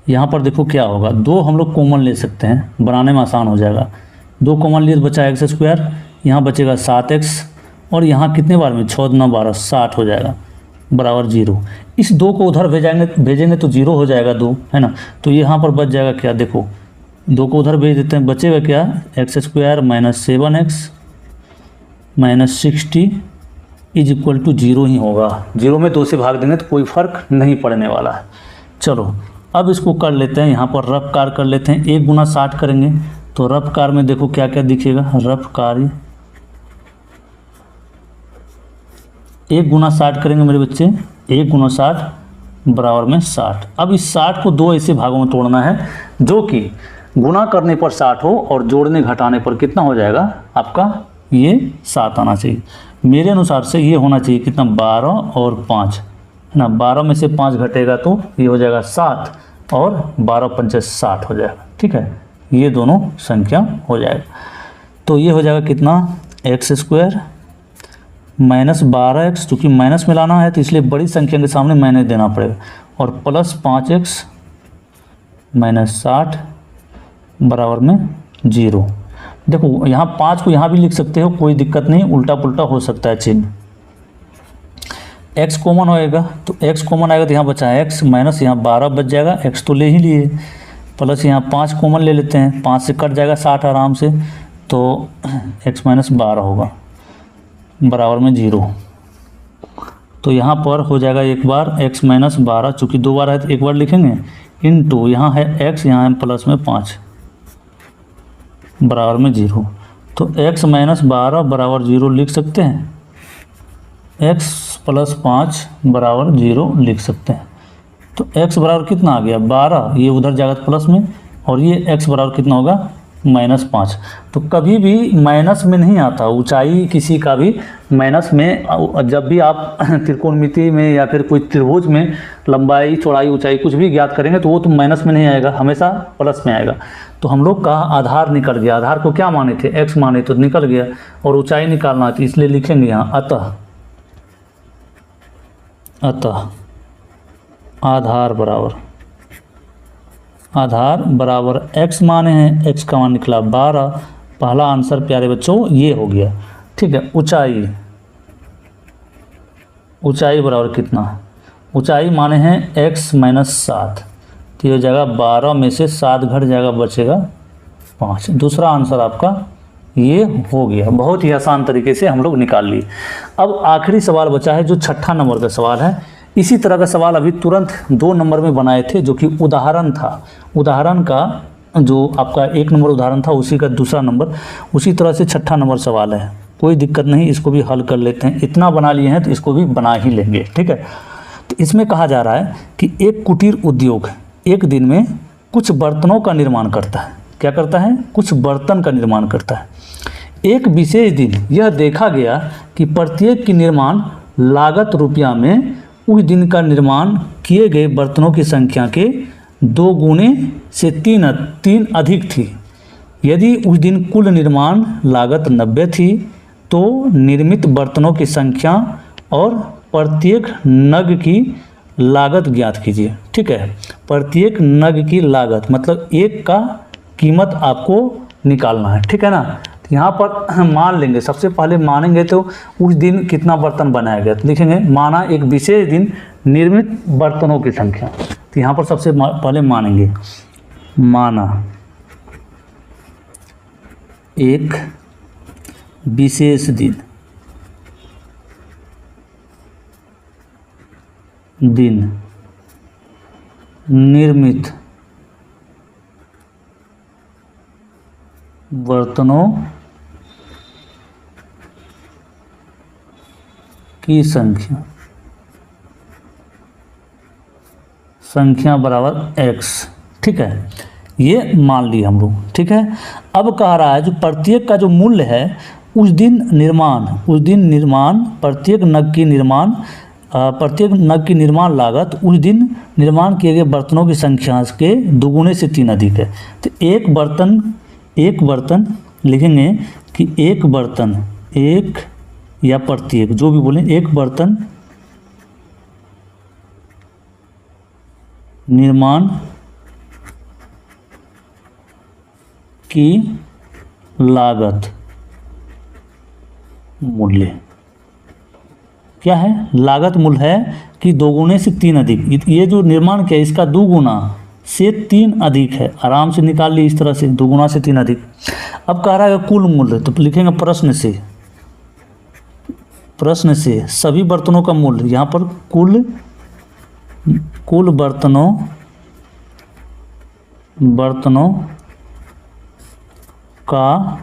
यहाँ पर देखो क्या होगा, 2 हम लोग कॉमन ले सकते हैं, बनाने में आसान हो जाएगा। 2 कॉमन लिए तो बचा एक्स स्क्वायर, यहाँ बचेगा 7x और यहाँ कितने बार में 6 9 12 60 हो जाएगा बराबर 0। इस 2 को उधर भेजेंगे तो 0 हो जाएगा 2, है ना। तो यहाँ पर बच जाएगा क्या, देखो 2 को उधर भेज देते हैं, बचेगा क्या x square minus 7x minus 60 is equal to 0 ही होगा। 0 में 2 से भाग देंगे तो कोई फर्क नहीं पड़ने वाला है। चलो अब इसको कर लेते हैं, यहाँ पर रफ कार कर लेते हैं। 1 गुना 60 करेंगे तो रफ कार में देखो क्या क्या दिखेगा, रफ कार्य 1 गुना 60 करेंगे मेरे बच्चे, 1 गुना 60 बराबर में 60। अब इस 60 को 2 ऐसे भागों में तोड़ना है जो कि गुना करने पर 60 हो और जोड़ने घटाने पर कितना हो जाएगा आपका, ये 7 आना चाहिए। मेरे अनुसार से ये होना चाहिए कितना 12 और 5, है ना। 12 में से 5 घटेगा तो ये हो जाएगा 7 और 12 पंचे 60 हो जाएगा, ठीक है। ये दोनों संख्या हो जाएगा तो ये हो जाएगा कितना एक्स स्क्वायर माइनस 12x, चूँकि माइनस में लाना है तो इसलिए बड़ी संख्या के सामने माइनस देना पड़ेगा, और प्लस 5x माइनस 60 बराबर में 0। देखो यहाँ 5 को यहाँ भी लिख सकते हो, कोई दिक्कत नहीं, उल्टा पुल्टा हो सकता है चिन्ह। x कॉमन होएगा तो x कॉमन आएगा तो यहाँ बचा है x माइनस यहाँ 12 बच जाएगा, x तो ले ही लिए, प्लस यहाँ 5 कॉमन ले लेते हैं, 5 से कट जाएगा 60 आराम से, तो x माइनस 12 होगा बराबर में 0। तो यहाँ पर हो जाएगा एक बार x माइनस 12, चूँकि 2 बार है तो एक बार लिखेंगे, इनटू यहाँ है x, यहाँ है प्लस में 5 बराबर में 0। तो x माइनस 12 बराबर 0 लिख सकते हैं, x प्लस 5 बराबर 0 लिख सकते हैं। तो x बराबर कितना आ गया 12, ये उधर जाएगा प्लस में, और ये x बराबर कितना होगा माइनस 5। तो कभी भी माइनस में नहीं आता, ऊंचाई किसी का भी माइनस में, जब भी आप त्रिकोणमिति में या फिर कोई त्रिभुज में लंबाई चौड़ाई ऊंचाई कुछ भी ज्ञात करेंगे तो वो तो माइनस में नहीं आएगा, हमेशा प्लस में आएगा। तो हम लोग का आधार निकल गया, आधार को क्या माने थे x माने तो निकल गया, और ऊंचाई निकालना थी इसलिए लिखेंगे यहाँ अतः आधार बराबर x माने हैं, x का मान निकला 12। पहला आंसर प्यारे बच्चों ये हो गया, ठीक है। ऊंचाई बराबर कितना, ऊंचाई माने हैं x माइनस 7, तो ये हो जाएगा 12 में से 7 घट जाएगा, बचेगा 5। दूसरा आंसर आपका ये हो गया। बहुत ही आसान तरीके से हम लोग निकाल लिए। अब आखिरी सवाल बचा है जो छठा नंबर का सवाल है। इसी तरह का सवाल अभी तुरंत 2 नंबर में बनाए थे जो कि उदाहरण था। उदाहरण का जो आपका 1 नंबर उदाहरण था उसी का दूसरा नंबर, उसी तरह से छठा नंबर सवाल है। कोई दिक्कत नहीं, इसको भी हल कर लेते हैं। इतना बना लिए हैं तो इसको भी बना ही लेंगे, ठीक है। तो इसमें कहा जा रहा है कि एक कुटीर उद्योग एक दिन में कुछ बर्तनों का निर्माण करता है। क्या करता है? कुछ बर्तन का निर्माण करता है। एक विशेष दिन यह देखा गया कि प्रत्येक की निर्माण लागत रुपया में उस दिन का निर्माण किए गए बर्तनों की संख्या के 2 गुने से 3 अधिक थी। यदि उस दिन कुल निर्माण लागत 90 थी तो निर्मित बर्तनों की संख्या और प्रत्येक नग की लागत ज्ञात कीजिए। ठीक है, प्रत्येक नग की लागत मतलब एक का कीमत आपको निकालना है, ठीक है ना। तो यहाँ पर मान लेंगे, सबसे पहले मानेंगे तो उस दिन कितना बर्तन बनाया गया, तो लिखेंगे माना एक विशेष दिन निर्मित बर्तनों की संख्या। तो यहाँ पर सबसे पहले मानेंगे, माना एक विशेष दिन निर्मित बर्तनों की संख्या बराबर x। ठीक है, ये मान लिए हम लोग। ठीक है, अब कह रहा है जो प्रत्येक का जो मूल्य है उस दिन निर्माण प्रत्येक नग की निर्माण लागत उस दिन निर्माण किए गए बर्तनों की संख्या के 2 गुने से 3 अधिक है। तो एक बर्तन लिखेंगे कि एक बर्तन, एक या प्रत्येक जो भी बोलें, एक बर्तन निर्माण की लागत मूल्य क्या है? लागत मूल्य है कि 2 गुने से 3 अधिक। ये जो निर्माण किया इसका 2 गुना से 3 अधिक है। आराम से निकाल ली इस तरह से, 2 गुना से 3 अधिक। अब कह रहा है कुल मूल्य, तो लिखेंगे प्रश्न से सभी बर्तनों का मूल्य। यहाँ पर कुल बर्तनों का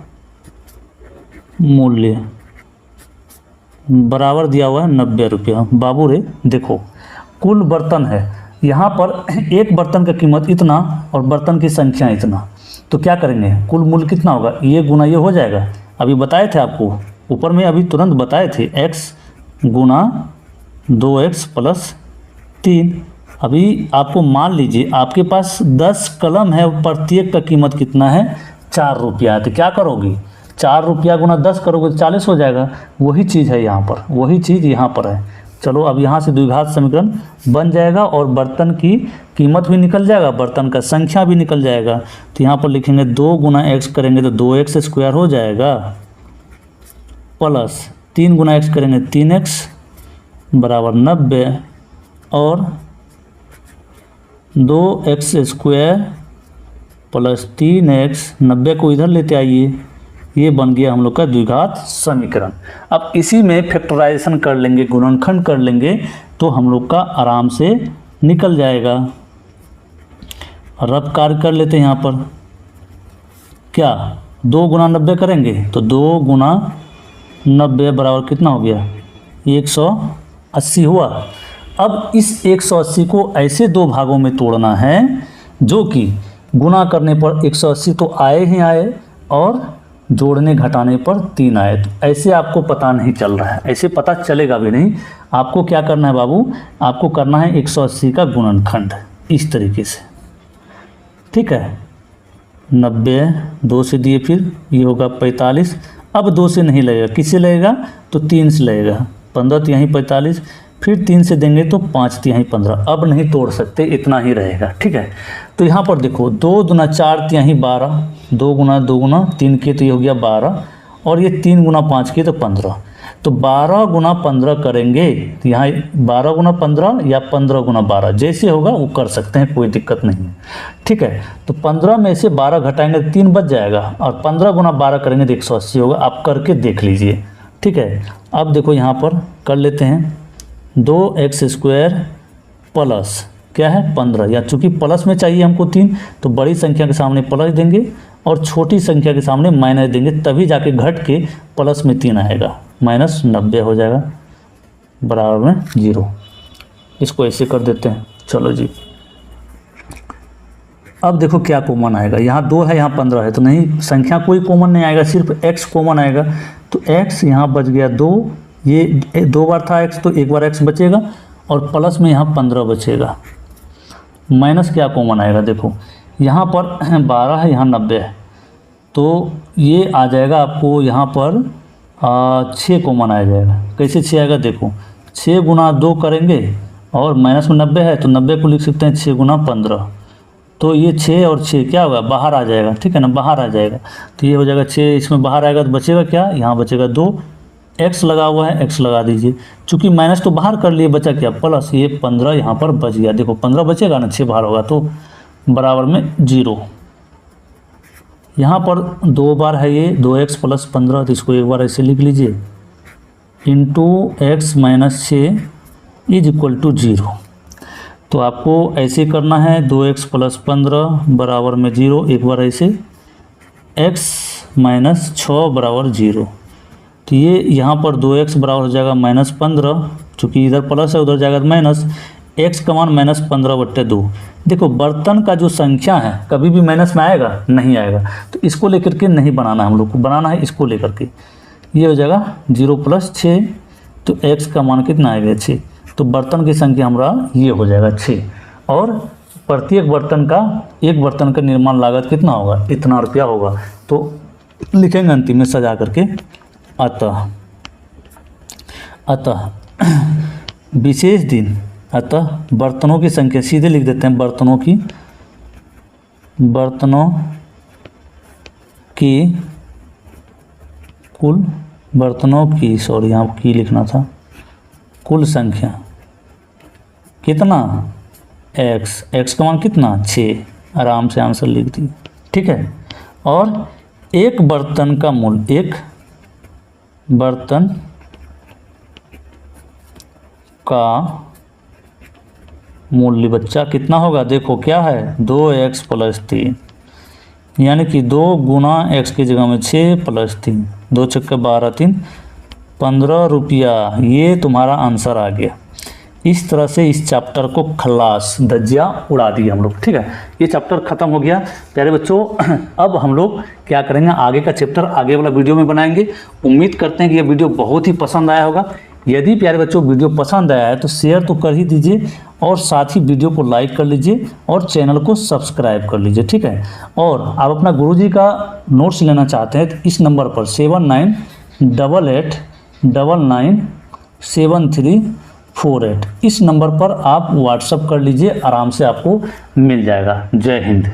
मूल्य बराबर दिया हुआ है 90 रुपया। बाबू रे देखो, कुल बर्तन है, यहाँ पर एक बर्तन का कीमत इतना और बर्तन की संख्या इतना, तो क्या करेंगे? कुल मूल्य कितना होगा? ये गुना ये हो जाएगा। अभी बताए थे आपको ऊपर में, अभी तुरंत बताए थे, x गुना 2x प्लस 3। अभी आपको मान लीजिए आपके पास 10 कलम है, प्रत्येक का कीमत कितना है? 4 रुपया है। तो क्या करोगी? 4 रुपया गुना 10 करोगे तो 40 हो जाएगा। वही चीज़ है यहाँ पर, वही चीज़ यहाँ पर है। चलो अब यहाँ से द्विघात समीकरण बन जाएगा और बर्तन की कीमत भी निकल जाएगा, बर्तन का संख्या भी निकल जाएगा। तो यहाँ पर लिखेंगे 2 गुना x करेंगे तो 2x स्क्वायर हो जाएगा, प्लस 3 गुना x करेंगे 3x बराबर 90 और 2x स्क्वायर प्लस 3x, 90 को इधर लेते आइए, ये बन गया हम लोग का द्विघात समीकरण। अब इसी में फैक्टराइजेशन कर लेंगे, गुणनखंड कर लेंगे तो हम लोग का आराम से निकल जाएगा। रब कार्य कर लेते हैं यहाँ पर, क्या 2 गुना 90 करेंगे तो 2 गुना 90 बराबर कितना हो गया? 180 हुआ। अब इस 180 को ऐसे 2 भागों में तोड़ना है जो कि गुना करने पर 180 तो आए ही आए और जोड़ने घटाने पर 3 आए। तो ऐसे आपको पता नहीं चल रहा है, ऐसे पता चलेगा भी नहीं। आपको क्या करना है बाबू? आपको करना है 180 का गुणनखंड इस तरीके से। ठीक है, 90 2 से दिए, फिर ये होगा 45। अब 2 से नहीं लगेगा, किससे लगेगा? तो 3 से लगेगा। 15 तो यहीं 45, फिर 3 से देंगे तो 5 तिहाई 15। अब नहीं तोड़ सकते, इतना ही रहेगा। ठीक है, तो यहाँ पर देखो 2 गुना 4 तिहाई 12, 2 गुना 3 के तो ये हो गया 12 और ये 3 गुना 5 के तो 15। तो 12 गुना 15 करेंगे तो यहाँ 12 गुना 15 या 15 गुना 12 जैसे होगा वो कर सकते हैं, कोई दिक्कत नहीं है। ठीक है, तो 15 में से 12 घटाएंगे तो 3 बच जाएगा, और 15 गुना 12 करेंगे तो 180 होगा। आप करके देख लीजिए। ठीक है, अब देखो यहाँ पर कर लेते हैं 2x² प्लस क्या है 15, या चूँकि प्लस में चाहिए हमको 3 तो बड़ी संख्या के सामने प्लस देंगे और छोटी संख्या के सामने माइनस देंगे, तभी जाके घट के प्लस में 3 आएगा, -90 हो जाएगा बराबर में 0। इसको ऐसे कर देते हैं। चलो जी, अब देखो क्या कॉमन आएगा। यहाँ 2 है, यहाँ 15 है, तो नहीं संख्या कोई कॉमन नहीं आएगा, सिर्फ x कॉमन आएगा। तो x यहाँ बच गया 2, ये 2 बार था x तो 1 बार x बचेगा, और प्लस में यहाँ 15 बचेगा। माइनस क्या कॉमन आएगा, देखो यहाँ पर 12 है, यहाँ 90 है, तो ये आ जाएगा आपको यहाँ पर 6 कॉमन आ जाएगा। कैसे 6 आएगा, देखो 6 गुना 2 करेंगे और माइनस में 90 है तो 90 को लिख सकते हैं 6 गुना 15, तो ये 6 और 6 क्या होगा, बाहर आ जाएगा। ठीक है ना, बाहर आ जाएगा, तो ये हो जाएगा 6, इसमें बाहर आएगा तो बचेगा क्या, यहाँ बचेगा 2, x लगा हुआ है, x लगा दीजिए। चूँकि माइनस तो बाहर कर लिए, बचा क्या प्लस, ये 15 यहाँ पर बच गया। देखो 15 बचेगा ना, 6 बाहर होगा तो बराबर में 0। यहाँ पर 2 बार है ये 2x + 15, तो इसको एक बार ऐसे लिख लीजिए, इंटू x - 6 = 0। तो आपको ऐसे करना है 2x + 15 बराबर में 0, एक बार ऐसे x - 6 बराबर 0। तो ये यहाँ पर 2x बराबर हो जाएगा -15, चूँकि इधर प्लस है उधर जाएगा माइनस, x का मान -15/2। देखो बर्तन का जो संख्या है कभी भी माइनस में आएगा नहीं आएगा, तो इसको लेकर के नहीं बनाना है हम लोग को, बनाना है इसको लेकर के। ये हो जाएगा 0 + 6, तो x का मान कितना आएगा 6, तो बर्तन की संख्या हमारा ये हो जाएगा 6। और प्रत्येक बर्तन का, एक बर्तन का निर्माण लागत कितना होगा, इतना रुपया होगा। तो लिखेंगे अंतिम में सजा करके, अतः विशेष दिन, अतः बर्तनों की संख्या सीधे लिख देते हैं, बर्तनों की सॉरी यहाँ की लिखना था, कुल संख्या कितना x का मान कितना 6, आराम से आंसर लिख दिए। ठीक है, और एक बर्तन का मूल्य, एक बर्तन का मूल्य बच्चा कितना होगा, देखो क्या है 2x + 3, यानी कि 2 गुना x की जगह में 6 + 3, 2 × 12, 3 15 रुपया। ये तुम्हारा आंसर आ गया। इस तरह से इस चैप्टर को खलास धज्जियाँ उड़ा दी हम लोग। ठीक है, ये चैप्टर ख़त्म हो गया प्यारे बच्चों। अब हम लोग क्या करेंगे, आगे का चैप्टर आगे वाला वीडियो में बनाएंगे। उम्मीद करते हैं कि ये वीडियो बहुत ही पसंद आया होगा। यदि प्यारे बच्चों वीडियो पसंद आया है तो शेयर तो कर ही दीजिए, और साथ ही वीडियो को लाइक कर लीजिए और चैनल को सब्सक्राइब कर लीजिए। ठीक है, और आप अपना गुरुजी का नोट्स लेना चाहते हैं तो इस नंबर पर 7988997348 इस नंबर पर आप व्हाट्सअप कर लीजिए, आराम से आपको मिल जाएगा। जय हिंद।